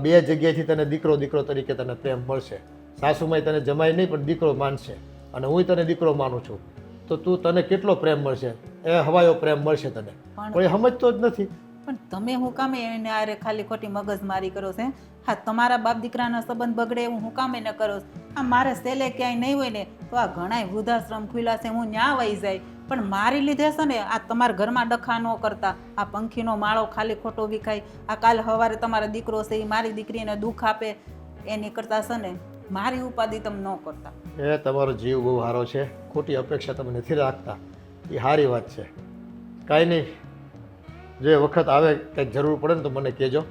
2 જગ્યાએથી તને દીકરો તરીકે તને પ્રેમ મળશે. સાસુમાંય તને જમાઈ નહીં પણ દીકરો માનશે, અને હું તને દીકરો માનું છું. તો તું તને કેટલો પ્રેમ મળશે? એ હવાયો પ્રેમ મળશે તને. પણ એ સમજતો જ નથી. પણ તમે હું કામે એને આરે ખાલી ખોટી મગજમારી કરો છો? હા, તમારા બાપ દીકરાના સંબંધ બગડે એવું હું કામે ન કરો છો? આ મારે સેલે ક્યાંય નહીં હોય ને તો આ ઘણાય વૃદ્ધાશ્રમ ખુલ્લા છે, હું ન્યા વહી જાય. પણ મારી લીધે છે ને આ તમારા ઘરમાં ડખા ન કરતા, આ પંખીનો માળો ખાલી ખોટો વિખાય, આ કાલ સવારે તમારો દીકરો છે એ મારી દીકરીને દુઃખ આપે, એની કરતા છે ને મારી ઉપાધિ તમે ન કરતા. એ તમારો જીવ બહુ સારો છે, ખોટી અપેક્ષા તમે નથી રાખતા, એ સારી વાત છે. કાંઈ નહીં, જે વખત આવે કંઈક જરૂર પડે ને તો મને કહેજો,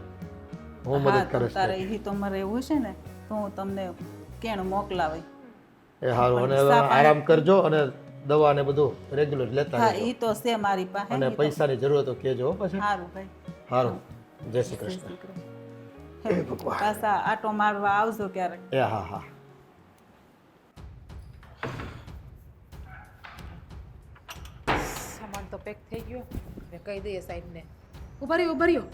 હું મદદ હા, કરીશ. તારે એ તમારે એવું છે ને તો હું તમને કેણ મોકલાવે. એ સારું. અને પણ હવે સાપ આરામ કરજો અને દવા ને બધું રેગ્યુલર લેતા હા, રહેજો. એ તો છે મારી પાસે. અને ઈ તો પૈસાની જરૂર હોય તો કહેજો હો પછી. સારું ભાઈ. સારું, જય શ્રી કૃષ્ણ. હે ભગવાન. પાછા આટો મારવા આવજો ક્યારેક. એ હા હા. સામાન તો પેક થઈ ગયો. હવે કહી દઈએ સાહેબને. ઉભર્યો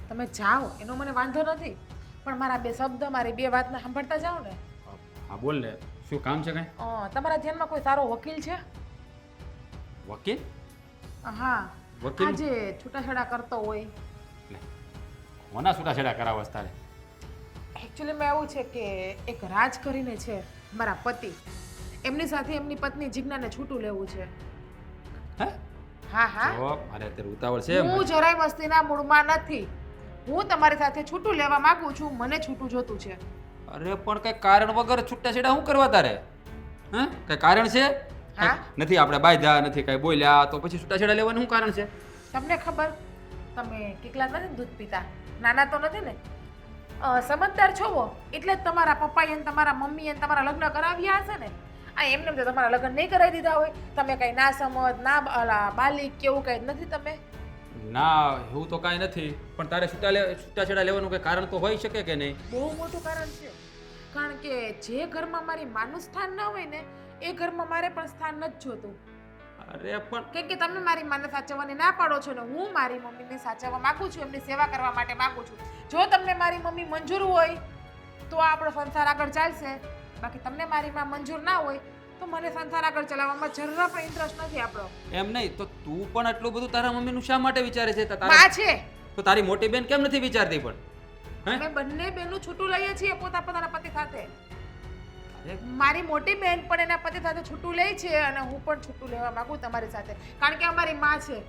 તમે જાઓ એનો મને વાંધો નથી, પણ મારા બે શબ્દ મારી બે વાતને સાંભળતા જાઓ ને. હા બોલ ને, શું કામ છે કાંઈ? તમારા ધ્યાનમાં કોઈ સારો વકીલ છે? વકીલ? હા, વકીલ? આજે છૂટાછેડા કરતો હોય. કોના છૂટાછેડા કરાવસ તારે? એકચ્યુઅલીમાં એવું છે કે એક રાજ કરીને છે મારા પતિ, એમની સાથે એમની પત્ની જિજ્ઞાને છૂટું લેવું છે. હે? હા હા, જો મારે અત્યારે ઉતાવળ છે. હું જરાય મસ્તીના મૂડમાં નથી. હું તમારી સાથે છૂટું લેવા માંગુ છું, મને છૂટું જોતું છે. અરે પણ કઈ કારણ વગર છૂટાછેડા શું કરવા તારે? હે? કઈ કારણ છે? હા, નથી આપણે બાંધ્યા, નથી કઈ બોલ્યા, તો પછી છૂટાછેડા લેવાનું શું કારણ છે? તમને ખબર, તમે કેટલા નથી ને દૂધ પીતા, નાના તો નથી ને, સમજદાર છો વો, એટલે જ તમારા પપ્પાએ અને તમારા મમ્મીએ અને તમારા લગ્ન કરાવ્યા હશે ને. આ એમને તો તમારા લગ્ન નહીં કરાવી દીધા હોય, તમે કઈ ના સમજ ના બાલિક કેવું કઈ નથી તમે. ના, એવું તો કાંઈ નથી, પણ તારે છૂટાછેડા લેવાનું કઈ કારણ તો હોઈ શકે કે નહીં? બહુ મોટું કારણ છે, કારણ કે જે ઘરમાં મારી માનું સ્થાન ન હોય ને એ ઘરમાં મારે પણ સ્થાન નથી જોતું. અરે પણ કેમ કે તમે મારી માને સાચવવાની ના પાડો છો ને હું મારી મમ્મીને સાચવવા માંગુ છું, એમની સેવા કરવા માટે માંગુ છું. જો તમને મારી મમ્મી મંજૂર હોય તો આપણો સંસાર આગળ ચાલશે, બાકી તમને મારી માં મંજૂર ના હોય તો મને સંસાર આગળ ચલાવવામાં જરા પણ ઇન્ટરેસ્ટ નથી આપણો. એમ નહીં તો તું પણ આટલું બધું તારા મમ્મીનું શા માટે વિચારે છે? માં છે, તો તારી મોટી બેન કેમ નથી વિચારતી પણ? હે? અમે બંને બેનું છૂટું લઈએ છીએ પોતાના પતિ સાથે. અરે મારી મોટી બેન પણ એના પતિ સાથે છૂટું લે છે અને હું પણ છૂટું લેવા માંગુ તમારી સાથે, કારણ કે અમારી માં છે.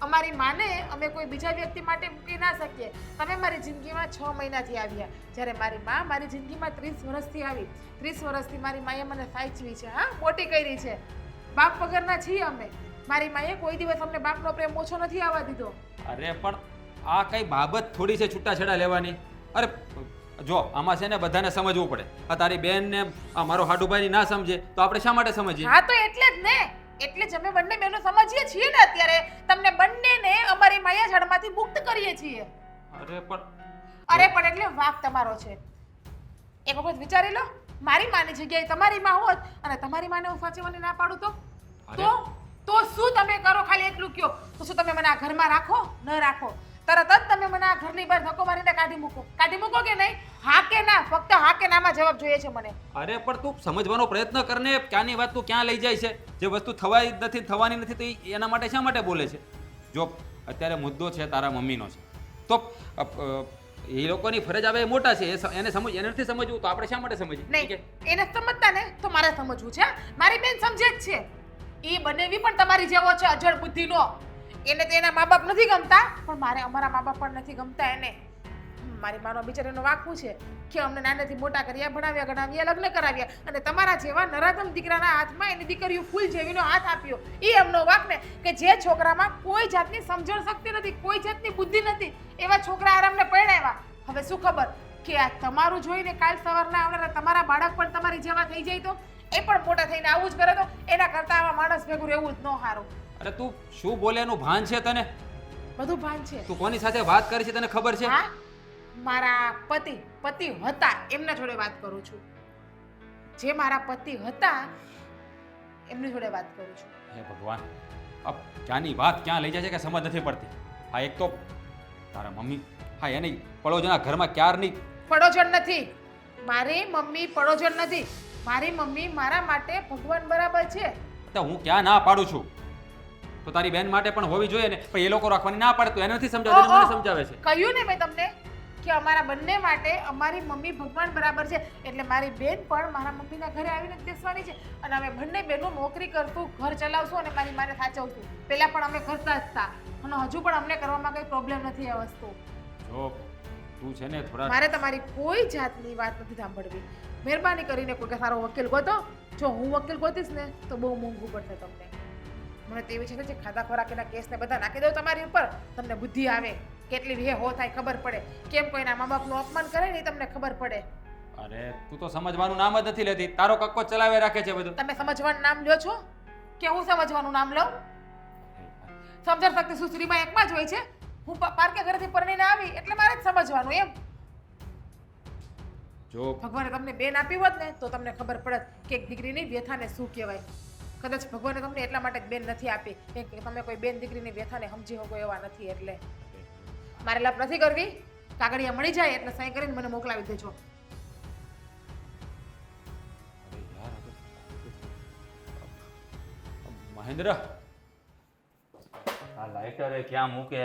અમારી માને અમે કોઈ બીજા વ્યક્તિ માટે મૂકી ના શકીએ. તમે મારી જિંદગીમાં 6 મહિનાથી આવ્યા, જ્યારે મારી માં મારી જિંદગીમાં 30 વર્ષથી આવી. 30 વર્ષથી મારી માએ મને સાચવી છે, હા, મોટી કરી છે. બાપ વગરના છીએ અમે. મારી માએ કોઈ દિવસ અમને બાપનો પ્રેમ ઓછો નથી આવવા દીધો. અરે પણ આ કઈ બાબત થોડી છે છૂટાછેડા લેવાની? અરે જો આમાં છે ને બધાને સમજવું પડે. આ તારી બેન ને આ મારો હાડુભાઈ ના સમજે તો આપણે શા માટે સમજીએ? હા, તો એટલે જ ને, એટલે જ અમે બંને બહેનો સમજીએ છીએ ને અત્યારે. તમને બંનેને અમારી માયા જળમાંથી મુક્ત કરીએ છીએ. અરે પણ એટલે વાક તમારો છે. એક વખત વિચારી લો, મારી માની જગ્યાએ તમારી માં હોત અને તમારી માને હું સાચવવાની ના પાડું તો શું તમે કરો? ખાલી એટલું કયો તો શું તમે મને આ ઘરમાં રાખો? ન રાખો. તરત જ તમે મને આ ઘરની બહાર ધક્કો મારીને કાઢી મૂકો કે નહીં? હા કે ના? ફક્ત હા કે નામાં જવાબ જોઈએ છે મને. અરે પણ તું સમજવાનો પ્રયત્ન કરને, ક્યાંની વાત તું ક્યાં લઈ જાય છે? જે વસ્તુ થવાય નથી, થવાની નથી, તો એના માટે શા માટે બોલે છે? જો અત્યારે મુદ્દો છે તારા મમ્મીનો છે, તો એ લોકોની ફરજ આવે એ મોટા છે, એને નથી સમજવું તો આપણે શા માટે સમજીએ? નહીં, એને સમજતા ને તો મારે સમજવું છે. મારી બેન સમજે જ છે, એ બનેવી પણ તમારી જેવો છે, અજળ બુદ્ધિનો. એને તો એના મા બાપ નથી ગમતા, પણ મારે અમારા મા બાપ પણ નથી ગમતા એને. મારી માનો બિચારીનો વાંકું છે કે અમને નાનેથી મોટા કર્યા, ભણાવ્યા, ગણાવ્યા, લગ્ન કરાવ્યા, અને તમારા જેવા નરાધમ દીકરાના હાથમાં એની દીકરીઓ ફૂલ જેવીનો હાથ આપ્યો. એ એમનો વાંક ને કે જે છોકરામાં કોઈ જાતની સમજણ શક્તિ નથી, કોઈ જાતની બુદ્ધિ નથી, એવા છોકરા આરામને પરણાવ્યા. હવે શું ખબર કે આ તમારું જોઈને કાલ સવારના આવનારા તમારા બાળક પણ તમારી જેવા થઈ જાય તો એ પણ મોટા થઈને આવું જ કરે તો એના કરતાં આવા માણસ ભેગું રહેવું જ ન સારું. અરે તું શું બોલે એનું ભાન છે તને? બધું ભાન છે. તું કોની સાથે વાત કરી છે તને ખબર છે? હા, મારા પતિ હતા એમના જોડે વાત કરું છું. જે મારા પતિ હતા એમની જોડે વાત કરું છું. હે ભગવાન, આ ક્યાંની વાત ક્યાં લઈ જાય છે કે સમજ નથી પડતી. હા, એક તો તારા મમ્મી, હા એની પડોજના ઘરમાં ક્યારની પડોજણ નથી. મારી મમ્મી પડોજણ નથી. મારી મમ્મી મારા માટે ભગવાન બરાબર છે. તો હું ક્યાં ના પાડું છું? તો તારી બેન માટે પણ હોવી જોઈએ ને, પણ એ લોકો રાખવાની ના પાડે તો એને નથી સમજાવતી, મને સમજાવે છે. કહ્યું ને મેં તમને કે અમારા બંને માટે અમારી મમ્મી ભગવાન બરાબર છે, એટલે મારી બેન પણ મારા મમ્મીના ઘરે આવીને જ બેસવાની છે, અને અમે બંને બહેનો નોકરી કરતું ઘર ચલાવશું અને મારી માને સાચવશું. પહેલા પણ અમે કરતા જ હતા અને હજુ પણ અમને કરવામાં કંઈ પ્રોબ્લેમ નથી આ વસ્તુ. જો તું છે ને થોડા મારે તમારી કોઈ જાતની વાત નથી સાંભળવી. મહેરબાની કરીને કોઈ સારો વકીલ ગોતો. જો હું વકીલ ગોતીશ ને તો બહુ મોંઘું પડશે તમને. મને તેવી છે કે ખાધા ખોરાકીના કેસને બધા નાખી દઉં તમારી ઉપર, તમને બુદ્ધિ આવે, કેટલી વિહે હો થાય ખબર પડે, કેમ કોઈના મા બાપનું અપમાન કરે ને તમને ખબર પડે. અરે તું તો સમજવાનું નામ જ નથી લેતી, તારો કક્કો ચલાવે રાખે છે બધું. તમે સમજવાનું નામ લ્યો છો કે હું સમજવાનું નામ લઉં? સમજણ શક્તિ સુશ્રીમાં એકમાં જ હોય છે. હું પારકે ઘરેથી પરણીને આવી એટલે મારે જ સમજવાનું એમ. જો ભગવાને તમને બેન આપી હોત ને તો તમને ખબર પડત કે એક દીકરીની વ્યથાને શું કહેવાય. કદાચ ભગવાને તમને એટલા માટે જ બેન નથી આપી કે તમે કોઈ બેન દીકરીની વ્યથાને સમજી શકો એવા નથી. એટલે મારે લાભ નથી કરવી. કાગળિયા મળી જાય એટલે સહી કરીને મને મોકલાવી દેજો. મહેન્દ્ર, આ લાઇટર ક્યાં મૂકે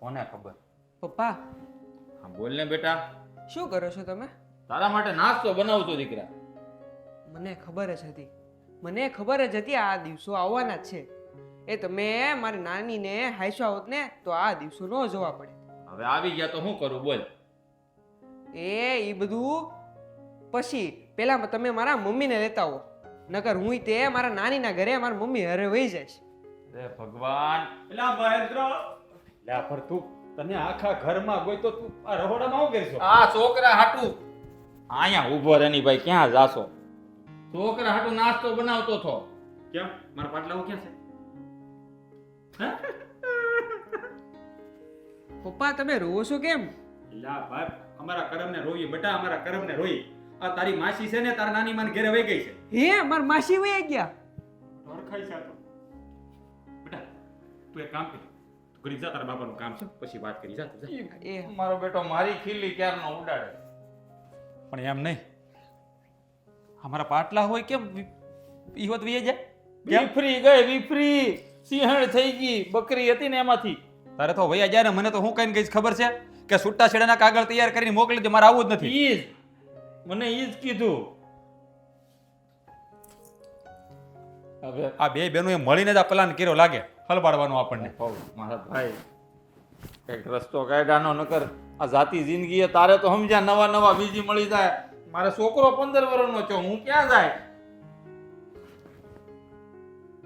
કોને ખબર. પપ્પા હા બોલ ને બેટા. શું કરો છો તમે? તારા માટે નાસ્તો બનાવું છું દીકરા. મને ખબર જ હતી, મને ખબર જ હતી આ દિવસો આવવાના જ છે. એ તમે મારી નાનીને હાઈસવા હોત ને તો આ દિવસો ન જોવા પડે. હવે આવી ગયા તો શું કરું બોલ. એ બધું પછી પહેલા તમે મારા મમ્મીને લેતા આવો, નકર હું તે મારા નાનીના ઘરે મારા મમ્મી હરે વહી જઈશ. અરે ભગવાન. એલા મહેન્દ્ર, લા પર તું તને આખા ઘરમાં ગોઈ તો તું આ રહોડામાં આવું કરશો? આ છોકરા હાટુ અહીંયા ઊભો રેની ભાઈ, ક્યાં જાશો? છોકરા હાટુ નાસ્તો બનાવતો થો. કેમ મારા પાટલાઓ ક્યાં છે? પપ્પા તમે રોવો છો કેમ? લા ભાઈ, અમારા કરમને રોઈએ બેટા, અમારા કરમને રોઈએ. આ તારી માસી છે ને તારા નાની માન ઘરે વહી ગઈ છે. હે માર માસી વહી ગયા? ઓળખાય છે આ તો. બેટા તું એક કામ કર, તું ઘરે જા, તારા બાપાનું કામ છે, પછી વાત કરી. જા તું જા. એ મારો બેટો મારી ખીલી ક્યારનો ઉડાડે. પણ એમ નહીં, અમારા પાટલા હોય કેમ ઈ હોત વીએ જાય? વિફરી ગઈ વિફરી, સિંહણ થઈ ગઈ, બકરી હતી ને એમાંથી. તારે તો વૈયા જાય ને, મને તો હું કઈ ગઈ ખબર છે કે છૂટા છેડાના કાગળ તૈયાર કરીને મોકલી દે, મારે આવું જ નથી. ઈ જ મને ઈ જ કીધું. હવે આ બે બહેનોએ મળીને જ આ પ્લાન કર્યો લાગે હલબાડવાનો આપણને. મારા ભાઈ એક રસ્તો કાઢાનો નકર આ જાતિ જિંદગી તારે તો સમજ્યા નવા નવા બીજી મળી જાય. મારે છોકરો 15 વર્ષનો છો, હું ક્યાં જાય?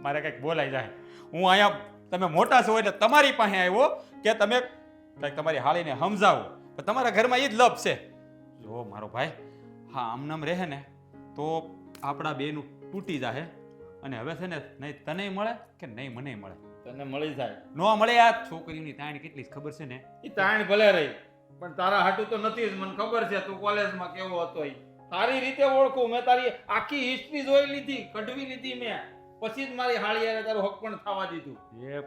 મારે કંઈક બોલાઈ જાય. હું અહીંયા તમે મોટા છો એટલે તમારી પાસે આવ્યો કે તમે કંઈક તમારી હાળીને સમજાવો, પણ તમારા ઘરમાં એ જ લપ છે. જો મારો ભાઈ, હા આમનામ રહે ને તો આપણા બેનું તૂટી જાય. અને હવે છે ને નહીં તને મળે કે નહીં મને મળે, તને મળી જાય ન મળે. આ છોકરીની તાણ કેટલી ખબર છે ને. ઈ તાણ ભલે રહી, પણ તારા હાટુ તો નથી જ. મને ખબર છે તું કોલેજમાં કેવો હતો. ઈ સારી રીતે ઓળખું. મેં તારી આખી હિસ્ટ્રી જોઈ લીધી, કઢવી લીધી મેં, પછી જ મારી હાળીયારે તારું હક પણ થવા દીધું. એ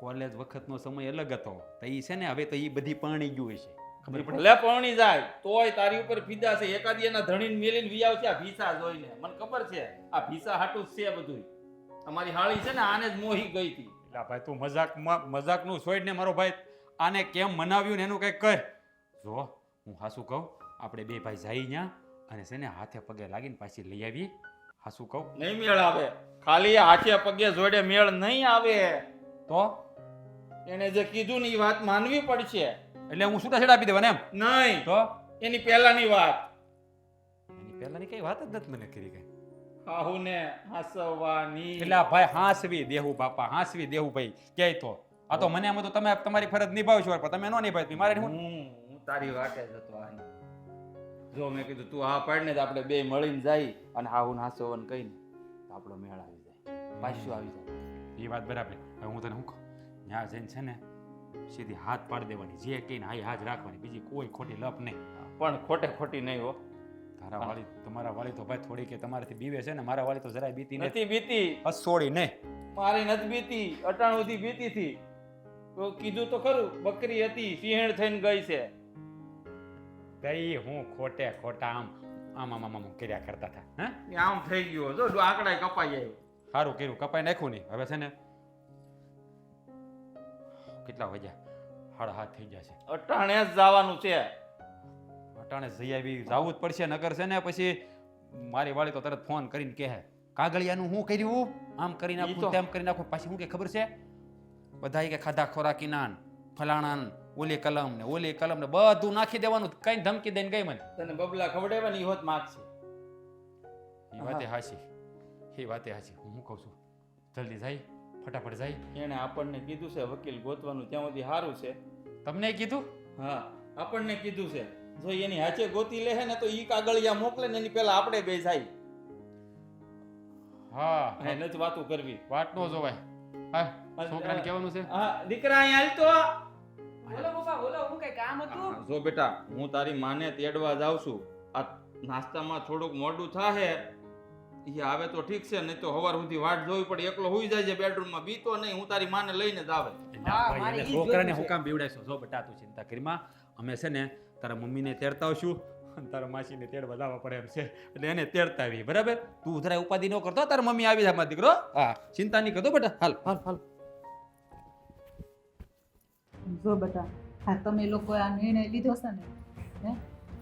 કોલેજ વખતનો સમય અલગ હતો, તો ઈ છે ને હવે તો ઈ બધી પરણી ગયું છે. ખબર પડે? ભલે પરણી જાય તોય તારી ઉપર ફીદા છે. એકાદી એના ધણીને મેલીને વિયાવ છે આ ભીસા જોઈને. મને ખબર છે આ ભીસા હાટુ જ છે બધું. અમારી હાળી છે ને આને જ મોહી ગઈ હતી. એટલે ભાઈ તું મજાકનું છોડ ને મારો ભાઈ, આને કેમ મનાવ્યું ને એનું કંઈક કહે. જો હું હાસું કહું, આપણે બે ભાઈ જઈ ન્યા અને છે ને હાથે પગે લાગીને પાછી લઈ આવીએ. હાસું કહું નહીં મેળ આવે. ખાલી હાથે પગે જોડે મેળ નહીં આવે. તો એને જે કીધું ને એ વાત માનવી પડશે. એટલે હું છૂટાછેડા આપી દેવાને એમ? નહીં, તો એની પહેલાની વાત. એની પહેલાની કઈ વાત જ નથી મને કરી કઈ. હાહુને હાસવાની. એટલે આ ભાઈ હાંસવી દેવું બાપા, હાંસવી દેવું ભાઈ ક્યાંય તો. આ તો મને એમ તો તમે તમારી ફરજ નિભાવશો પણ તમે ન નિભાવી. મારે હું હું તારી વાટે જ હતો આની. જો મેં કીધું તું આ પાડ ને તો આપણે બે મળીને જાય અને હાહુ હાસવન કહીને તો આપણો મેળ આવી જાય, પાછું આવી જાય. એ વાત બરાબર. હવે હું તને શું કહું, ત્યાં જઈને છે ને સીધી હાથ પાડી દેવાની, જે કહીને હાઈ હાથ રાખવાની, બીજી કોઈ ખોટી લપ નહીં. પણ ખોટે ખોટી નહીં હો. તારા વાળી તમારા વાળી તો ભાઈ થોડી કે તમારાથી બીવે છે ને, મારા વાળી તો જરાય બીતી નથી બીતી. હસોડી નહીં. મારી નથી બીતી, અટાણુંથી બીતી થી. તો કીધું તો ખરું, બકરી હતી સિંહણ થઈને ગઈ છે. ગઈ હું ખોટે ખોટા આમ આમ આમ આમ કર્યા કરતા હતા. હે આમ થઈ ગયો જો આંકડા કપાઈ આવ્યો. સારું કર્યું, કપાઈ નાખ્યું નહીં. હવે છે ને કેટલા વાગ્યા 7:30 થઈ ગયા છે. અટાણે જ જવાનું છે. અટાણે જઈ આવી જવું જ પડશે નગર છે ને પછી મારી વાળી તો તરત ફોન કરીને કહે કાગળિયાનું હું કર્યું આમ કરી નાખું તેમ કરી નાખું. પાછી શું કે ખબર છે બધા કે ખાધા ખોરાકી નાન ફલાણા ઓલી કલમ ને બધું નાખી દેવાનું. કઈ ધમકી દઈને ગઈ મને. તને બબલા ખવડાવવાની હોત માગશે. એ વાતે હાચી હું કહું છું જલ્દી જાય ફટાફટ જાય. એને આપણને કીધું છે વકીલ ગોતવાનું ત્યાં સુધી સારું છે. તમને કીધું? હા આપણને કીધું છે જો એની હાચે ગોતી લે ને તો ઈ કાગળિયા મોકલે ને એની પહેલા આપણે બે જાય. હા એને જ વાતું કરવી. વાત નો જોવાય. હા છોકરાને કહેવાનું છે. હા દીકરા અહીંયા હાલ તો. બોલો પપ્પા બોલો, હું કઈ કામ હતું? જો બેટા હું તારી માને તેડવા જાઉં છું. આ નાસ્તામાં થોડુંક મોડું થાહે એ આવે તો ઠીક છે, નહીં તો સવાર સુધી વાટ જોવી પડે. એકલો હુઈ જાય છે બેડરૂમમાં, બીતો નહીં. હું તારી માને લઈને જ આવે. મારે ઈ જ છોકરાને જોતું હું છે. કામ બીવડાઈશો? જો બેટા તું ચિંતા કરીમાં અમે છે ને તારા મમ્મીને તેડતા આવશું અને તારા માસીને તેડવા જવા પડે એમ છે એટલે એને તેડતા આવી. બરાબર? તું જરા ઉપાધિ ન કરતો, તારા મમ્મી આવી જાય મારો દીકરો. હા ચિંતા નહીં કરતો બેટા. હાલ હાલ હાલ. જો બેટા હા તમે લોકો આ નિર્ણય લીધો છે ને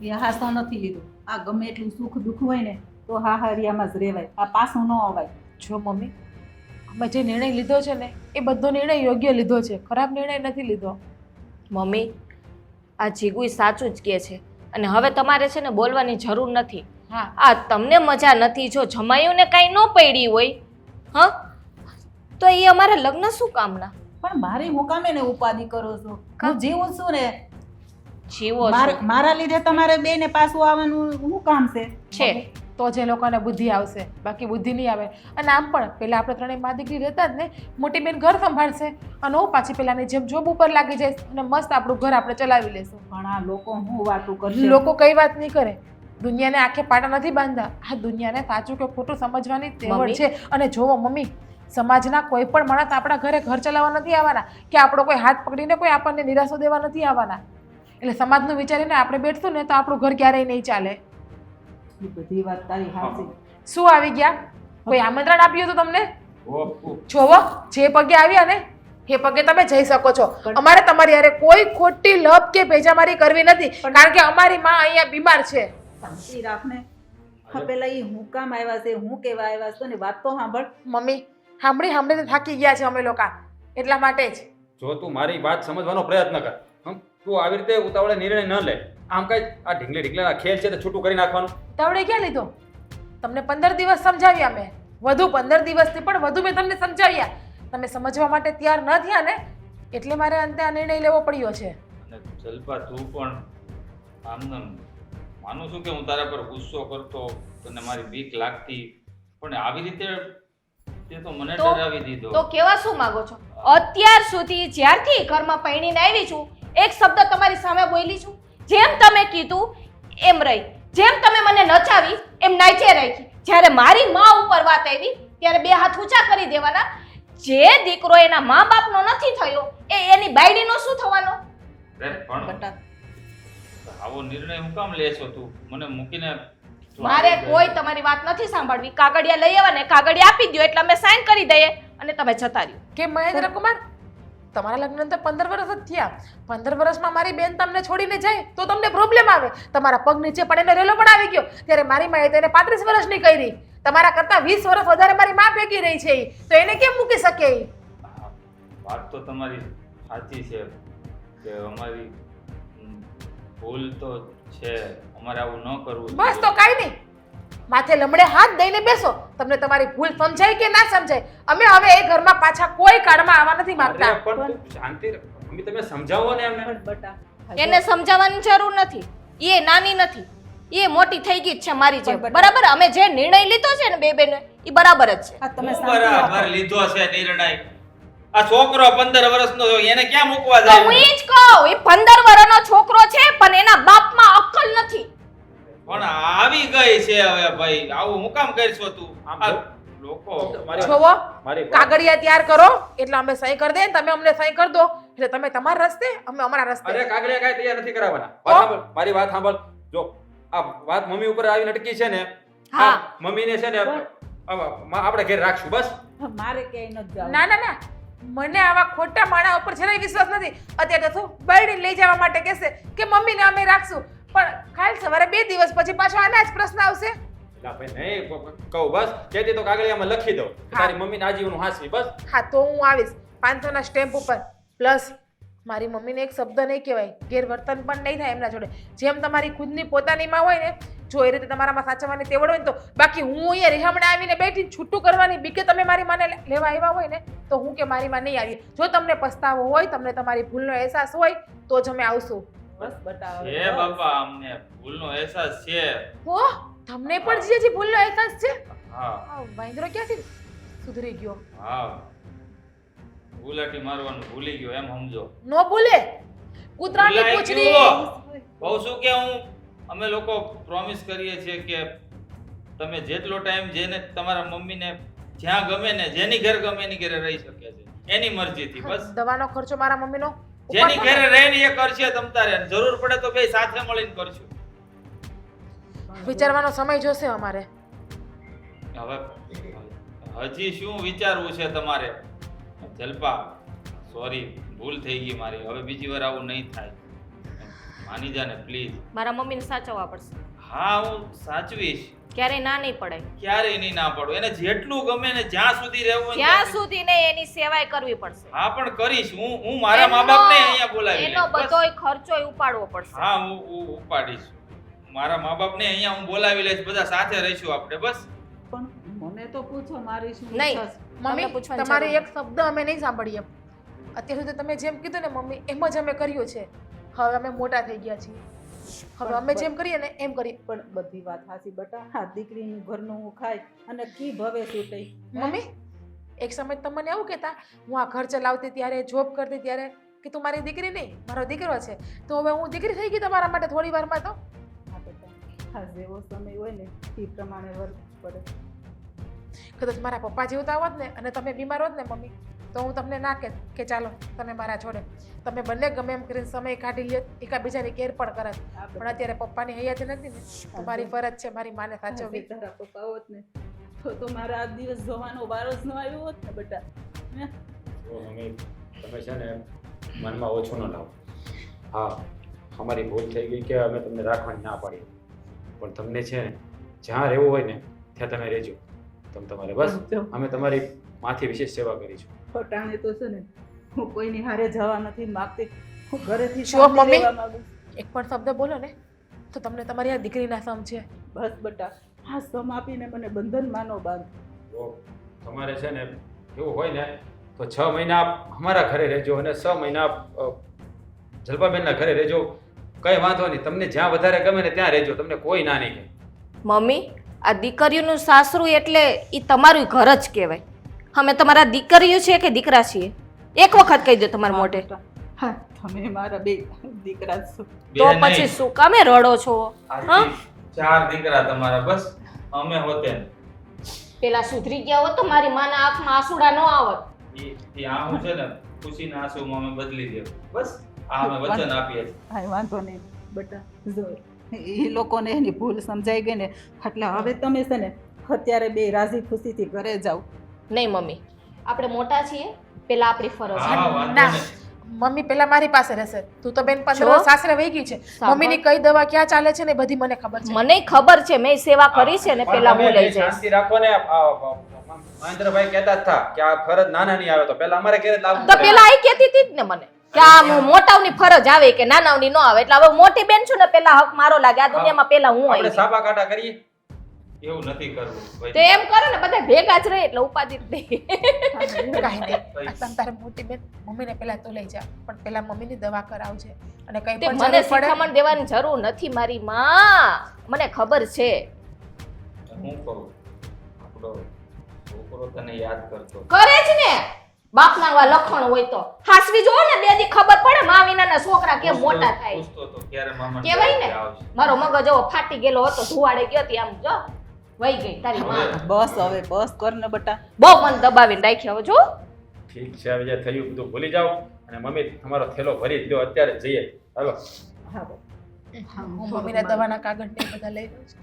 એ હાસો નથી લીધો. આ ગમે એટલું સુખ દુઃખ હોય ને તો હાહરિયામાં જ રહેવાય, આ પાછું ન અવાય. જો મમ્મી અમે જે નિર્ણય લીધો છે ને એ બધો નિર્ણય યોગ્ય લીધો છે, ખરાબ નિર્ણય નથી લીધો. મમ્મી આ જીગુય સાચું જ કહે છે અને હવે તમારે છે ને બોલવાની જરૂર નથી. હા આ તમને મજા નથી, જો જમાયુંને કાંઈ ન પડી હોય હા તો એ અમારા લગ્ન શું કામના? પણ મારી મુકામે ને ઉપાધિ કરો છો. હું જીવું છું ને, જીવો છો મારા લીધે તમારે બે ને પાછું આવવાનું શું કામ છે? છે તો જે લોકોને બુદ્ધિ આવશે, બાકી બુદ્ધિ નહીં આવે. અને આમ પણ પેલા આપણે ત્રણેય મા દીકરી રહેતા જ ને, મોટી બેન ઘર સંભાળશે અને હું પાછી પેલાની જેમ જોબ ઉપર લાગી જઈશ અને મસ્ત આપણું ઘર આપણે ચલાવી લેશું. પણ આ લોકો હું વાતું કરશે? લોકો કઈ વાત નહીં કરે. દુનિયાને આંખે પાટા નથી બાંધતા. આ દુનિયાને સાચું કે ખોટું સમજવાની તેવડ છે. અને જોવો મમ્મી, સમાજના કોઈ પણ માણસ આપણા ઘરે ઘર ચલાવવા નથી આવવાના કે આપણો કોઈ હાથ પકડીને કોઈ આપણને નિરાશો દેવા નથી આવવાના. એટલે સમાજનું વિચારીને આપણે બેઠશું ને તો આપણું ઘર ક્યારેય નહીં ચાલે. એ બધી વાત તારી સાચી. શું આવી ગયા? કોઈ આમંત્રણ આપ્યું હતું તમને? જોવો જે પગે આવ્યા ને એ પગે તમે જઈ શકો છો. અમારે તમારી હારે કોઈ ખોટી લપ કે ભેજામારી કરવી નથી, કારણ કે અમારી માં અહીંયા બીમાર છે. શાંતિ રાખને. હા પેલા એ હું કામ આવ્યા છે, હું કેવા આવ્યા છે ને વાત તો સાંભળ. મમ્મી સાંભળીને થાકી ગયા છે અમે લોકો, એટલા માટે જ. જો તું મારી વાત સમજવાનો પ્રયત્ન કર. તું આવી રીતે ઉતાવળે નિર્ણય ન લે. આમ કઈ આ ઢીંગલી ખેલ છે તો છૂટું કરી નાખવાનું. તાવડે ક્યાં લીધો? તમને 15 દિવસ સમજાવ્યા મેં, વધુ 15 દિવસથી પણ વધુ મેં તમને સમજાવ્યા. તમે સમજવા માટે તૈયાર ન થયા ને એટલે મારે અંતે આ નિર્ણય લેવો પડ્યો છે. અને જલ્પા તું પણ આમ માનું છું કે હું તારા પર ગુસ્સો કરતો, તને મારી બીક લાગતી, પણ આવી રીતે તે તો મને ડરાવી દીધો. તો કેવા શું માંગો છો? અત્યાર સુધી જ્યારથી ઘરમાં પૈણીને આવી છું એક શબ્દ તમારી સામે બોલી છું? જેમ તમે કીધું એમ રહી, જેમ તમે મને નચાવી એમ નાચે રાખી. જ્યારે મારી માં ઉપર વાત આવી ત્યારે બે હાથ ઊંચા કરી દેવાના. જે દીકરો એના મા બાપનો નથી થયો એની બાયડીનો શું થવાનો? પણ આવો નિર્ણય હું કામ લેશો તું? મને મૂકીને મારે કોઈ તમારી વાત નથી સાંભળવી. કાગળિયા લઈ આવવા ને કાગળિયા આપી દો એટલે અમે સાઈન કરી દઈએ અને તમે જતા રહ્યો. કે મહેન્દ્ર કુમાર, તમારા લગ્ન તો 15 વર્ષ જ થયા. 15 વર્ષમાં મારી બેન તમને છોડીને જાય તો તમને પ્રોબ્લેમ આવે. તમારા પગ નીચે પડેને રેલો પણ આવી ગયો ત્યારે મારી માએ તેને 35 વર્ષની કરી. તમારા કરતા 20 વર્ષ વધારે મારી માં ભેગી રહી છે તો એને કેમ મૂકી શકે? વાત તો તમારી સાચી છે કે અમારી ભૂલ તો છે, અમારે આવું ન કરવું. બસ તો કાઈ નહીં, માથે લમડે હાથ દઈને બેસો. તમને તમારી ભૂલ સમજાય કે ના સમજાય, અમે હવે એ ઘરમાં પાછા કોઈ કાળમાં આવવા નથી માંગતા. પણ તું શાંતિ રાખ. મમ્મી તમે સમજાવો ને એમને. પણ બટા એને સમજાવવાની જરૂર નથી. એ નાની નથી, એ મોટી થઈ ગઈ જ છે મારી જેમ. પણ બરાબર? અમે જે નિર્ણય લીધો છે ને બે બેને એ બરાબર જ છે. આ તમે હું શાંતિ રાખો. બરાબર લીધો છે નિર્ણય. આ છોકરો 15 વર્ષનો એને ક્યાં મૂકવા તો હું જાય? ઈ જ કહું, એ 15 વર્ષનો છોકરો છે પણ એના બાપમાં અક્કલ નથી. પણ આવી ગઈ છે હવે ભાઈ, આવું હું કામ કરશો તું? આમ આ જો. લોકો જોવો મારી વાત- કાગળિયા તૈયાર કરો એટલે અમે સહી કરી દઈએ, તમે અમને સહી કરી દો એટલે તમે તમારા રસ્તે અમે અમારા રસ્તે. અરે કાગળિયા કાંઈ તૈયાર નથી કરાવવાના. વાત સાંભળ, મારી વાત સાંભળ. જો આ વાત મમ્મી ઉપર આવીને અટકી છે ને, હા. મમ્મીને છે ને આપણે ઘેર રાખશું બસ. મારે ક્યાંય નથી જવું. ના ના ના, મને આવા ખોટા માણા ઉપર જરાય વિશ્વાસ નથી. અત્યારે તો શું બરડી લઈ જવા માટે કહેશે કે મમ્મીને અમે રાખશું, પણ કાલ સવારે 2 દિવસ પછી પાછો આના જ પ્રશ્ન આવશે. એટલે ભાઈ નહીં કહું બસ કહેતી તો કાગળિયામાં લખી દો કે તારી મમ્મીને આજીવનું હાંસવી બસ. હા તો હું આવીશ 500 ના સ્ટેમ્પ ઉપર. પ્લસ મારી મમ્મીને એક શબ્દ નહીં કહેવાય, ગેરવર્તન પણ નહીં થાય એમના જોડે. જેમ તમારી ખુદની પોતાની માં હોય ને, જો એ રીતે તમારામાં સાચવવાની તેવડ હોય ને તો. બાકી હું અહીંયા રેહમણે આવીને બેઠી છૂટું કરવાની બીકે તમે મારી માને લેવા આવ્યા હોય ને તો હું કે મારી માં નહીં આવી. જો તમને પસ્તાવો હોય, તમને તમારી ભૂલનો અહેસાસ હોય તો જ અમે આવશું. બસ બટા હવે છે બાપા, અમને ભૂલનો અહેસાસ છે. હો તમને પણ જીજાજી ભૂલનો અહેસાસ છે? હા આ વાંદરો ક્યાંથી સુધરી ગયો? હા, ગુલાટી મારવાનું ભૂલી ગયો એમ સમજો. નો ભૂલે. કૂતરાની ભૂલાઈ પૂંછડી. ગયું. કહું છું કે અમે લોકો પ્રોમિસ કરીએ છીએ કે તમે જેટલો ટાઈમ જેને તમારા મમ્મીને જ્યાં ગમે ને જેની ઘર ગમે એની ઘરે રહી શકે છે, એની મરજીથી. બસ દવાનો ખર્ચો મારા મમ્મીનો જેની ઘરે રહીને એ કરશે તમ તારે, જરૂર પડે તો બે સાથે મળીને કરશું. વિચારવાનો સમય જોશે અમારે. હવે હજી શું વિચારવું છે તમારે? જલ્પા, સોરી, ભૂલ થઈ ગઈ મારી. હવે બીજી વાર આવું નહીં થાય. માની જા ને પ્લીઝ. મારા મમ્મીને સાચવવા પડશે. હા, હું સાચવીશ. ક્યારેય ના નહીં પડાય. ક્યારેય નહીં ના પડો. એને જેટલું ગમે ને જ્યાં સુધી રહેવું હોય જ્યાં સુધી નહીં એની સેવાય કરવી પડશે. હા પણ કરીશ. હું મારા મા બાપને અહીંયા બોલાવી એનો લઈશ. બસ. બધોય ખર્ચોય ઉપાડવો પડશે. હા, હું ઉપાડીશ. મારા મા બાપને અહીંયા હું બોલાવી લઈશ. બધા સાથે રહીશું આપણે. બસ. પણ મને તો પૂછો મારી શું નહીં. ઈચ્છા છે? મમ્મી પૂછવાની તમારે જરૂર એક શબ્દ અમે નહીં સાંભળીએ. અત્યાર સુધી તમે જેમ કીધું ને મમ્મી એમ જ અમે કર્યું છે. હવે અમે મોટા થઈ ગયા છીએ. હવે અમે જેમ કરીએ ને એમ કરીએ. પણ બધી વાત હાચી બટા. હા, દીકરીનું ઘરનું હું ખાય અને કી ભવે છૂટે. મમ્મી એક સમય તમે મને આવું કહેતા, હું આ ઘર ચલાવતી ત્યારે, જોબ કરતી ત્યારે કે તું મારી દીકરી નહીં મારો દીકરો છે. તો હવે હું દીકરી થઈ ગઈ તમારા માટે થોડી વારમાં તો. હા બેટા, હા જેવો સમય હોય ને એ પ્રમાણે વર્તવું પડે. કદાચ મારા પપ્પા જીવતા હોત ને અને તમે બીમાર હોત ને મમ્મી તો હું તમને ના કહેત કે ચાલો તમે મારા જોડે. તમે બંને ગમે એમ કરીને સમય કાઢી લ્યો, એકાબીજાની કેર પણ કરત. પણ અત્યારે પપ્પાની હયાતી નથી ને તો મારી ફરજ છે મારી માને સાચવવી. તારા પપ્પા હોત ને તો મારે આ દિવસ જોવાનો વારો જ ન આવ્યો હોત ને બેટા. હે? જો મમ્મી તમે છે ને મનમાં ઓછું ન લાવો. હા, અમારી ભૂલ થઈ ગઈ કે અમે તમને રાખવાની ના પાડી, પણ તમને છે ને જ્યાં રહેવું હોય ને ત્યાં તમે રહેજો. તમે તમારે બસ અમે તમારી માથી વિશેષ સેવા કરીશું. ફટાણે તો છે ને હું કોઈની હારે જવા નથી માંગતી. હું ઘરેથી જો શાંતિ મમ્મી. રહેવા માંગુ. એક પણ શબ્દ બોલો ને તો તમને તમારી આ દીકરીના સમ છે. બસ બેટા, હા સમ આપીને મને બંધન માનો બાંધ. જો તમારે છે ને એવું હોય ને તો 6 મહિના આપ અમારા ઘરે રહેજો અને 6 મહિના જલ્પાબેનના ઘરે રહેજો. કંઈ વાંધો નહીં. તમને જ્યાં વધારે ગમે ને ત્યાં રહેજો. તમને કોઈ ના નહીં કહે. મમ્મી, આ દીકરીઓનું સાસરું એટલે ઈ તમારું ઘર જ કહેવાય. અમે તમારા દીકરીઓ છે કે દીકરા છીએ? એક વખત કહી દો તમારા મોઢે. હા, તમે મારા બે દીકરા જ છો. તો બે પછી નહીં. શું કામે રડો છો? હા? આજથી 4 દીકરા તમારા. બસ અમે હોતે ને. પેલા સુધરી ગયા હોત તો મારી માના આંખમાં આંસુડા ન આવત. ઈ આવું છે ને ખુશીના આંસુમાં અમે બદલી દેવું. બસ આ અમે વચન આપીએ છીએ. હા, વાંધો નહીં બેટા. જો એ લોકોને એની ભૂલ સમજાઈ ગઈ ને એટલે હવે તમે છે ને અત્યારે બે રાજી ખુશીથી ઘરે જાઓ. નહીં મમ્મી, આપણે મોટા છીએ, પેલા આપણી ફરજ છે. હા, વાંધો ના નહીં. મમ્મી પેલા મારી પાસે રહેશે. તું તો બેન 15 જો. વર્ષ સાસરે વહી ગઈ છે. સાંભળ. મમ્મીની કઈ દવા ક્યાં ચાલે છે ને એ બધી મને ખબર છે. મને ખબર છે, મેં સેવા કરી છે ને પણ પેલા હું તમે લઈ જઈશ. શાંતિ રાખો ને. મહેન્દ્રભાઈ કહેતા જ હતા કે આ ફરજ નાના ની આવે તો પહેલા અમારે ઘરે જ લાવવું તો પડે. પેલા આઈ કહેતી હતી જ ને મને કે આ મોટાવની ફરજ આવે કે નાનાવની ન આવે. એટલે હવે મોટી બેન છું ને પેલા હક મારો લાગે. આ દુનિયામાં પેલા હું આપણે આવી. સાપા કાટા કરીએ. એવું નથી કરવું ભાઈ. તો એમ કરો ને બધા ભેગા જ રહે એટલે ઉપાધિ જ નહીં. કાંઈ નહીં. આ તમ તારે મોટી બેન મમ્મીને પેલા તો લઈ જા, પણ પેલા મમ્મીની દવા કરાવજે અને કઈ તે પણ મને જરૂર પડે શિખામણ દેવાની જરૂર નથી મારી માં. મને ખબર છે. હું કરું આપણો છોકરો તને યાદ કરતો. કરે જ ને. બાપના આવા લખણ હોય તો હાસવી જોવો ને બે દી ખબર પડે મા વિનાના છોકરા કેમ મોટા થાય. પૂછતો તો ક્યારે મામા કહેવાય ને. મારો મગજ એવો ફાટી ગયેલો હતો, ધુવાડે ગયો હતી આમ જો વહી ગઈ તારી માં. બસ હવે બસ કર ને બેટા. બહુ મન દબાવીને રાખ્યા હવે જો. ઠીક છે. હવે જે થયું બધું ભૂલી જાઓ અને મમ્મી તમારો થેલો ભરી જ દો. અત્યારે જ જઈએ. હાલો. હા બેટા. હું મમ્મીના દવાના કાગળ ને એ બધા લઈ લઉં છું.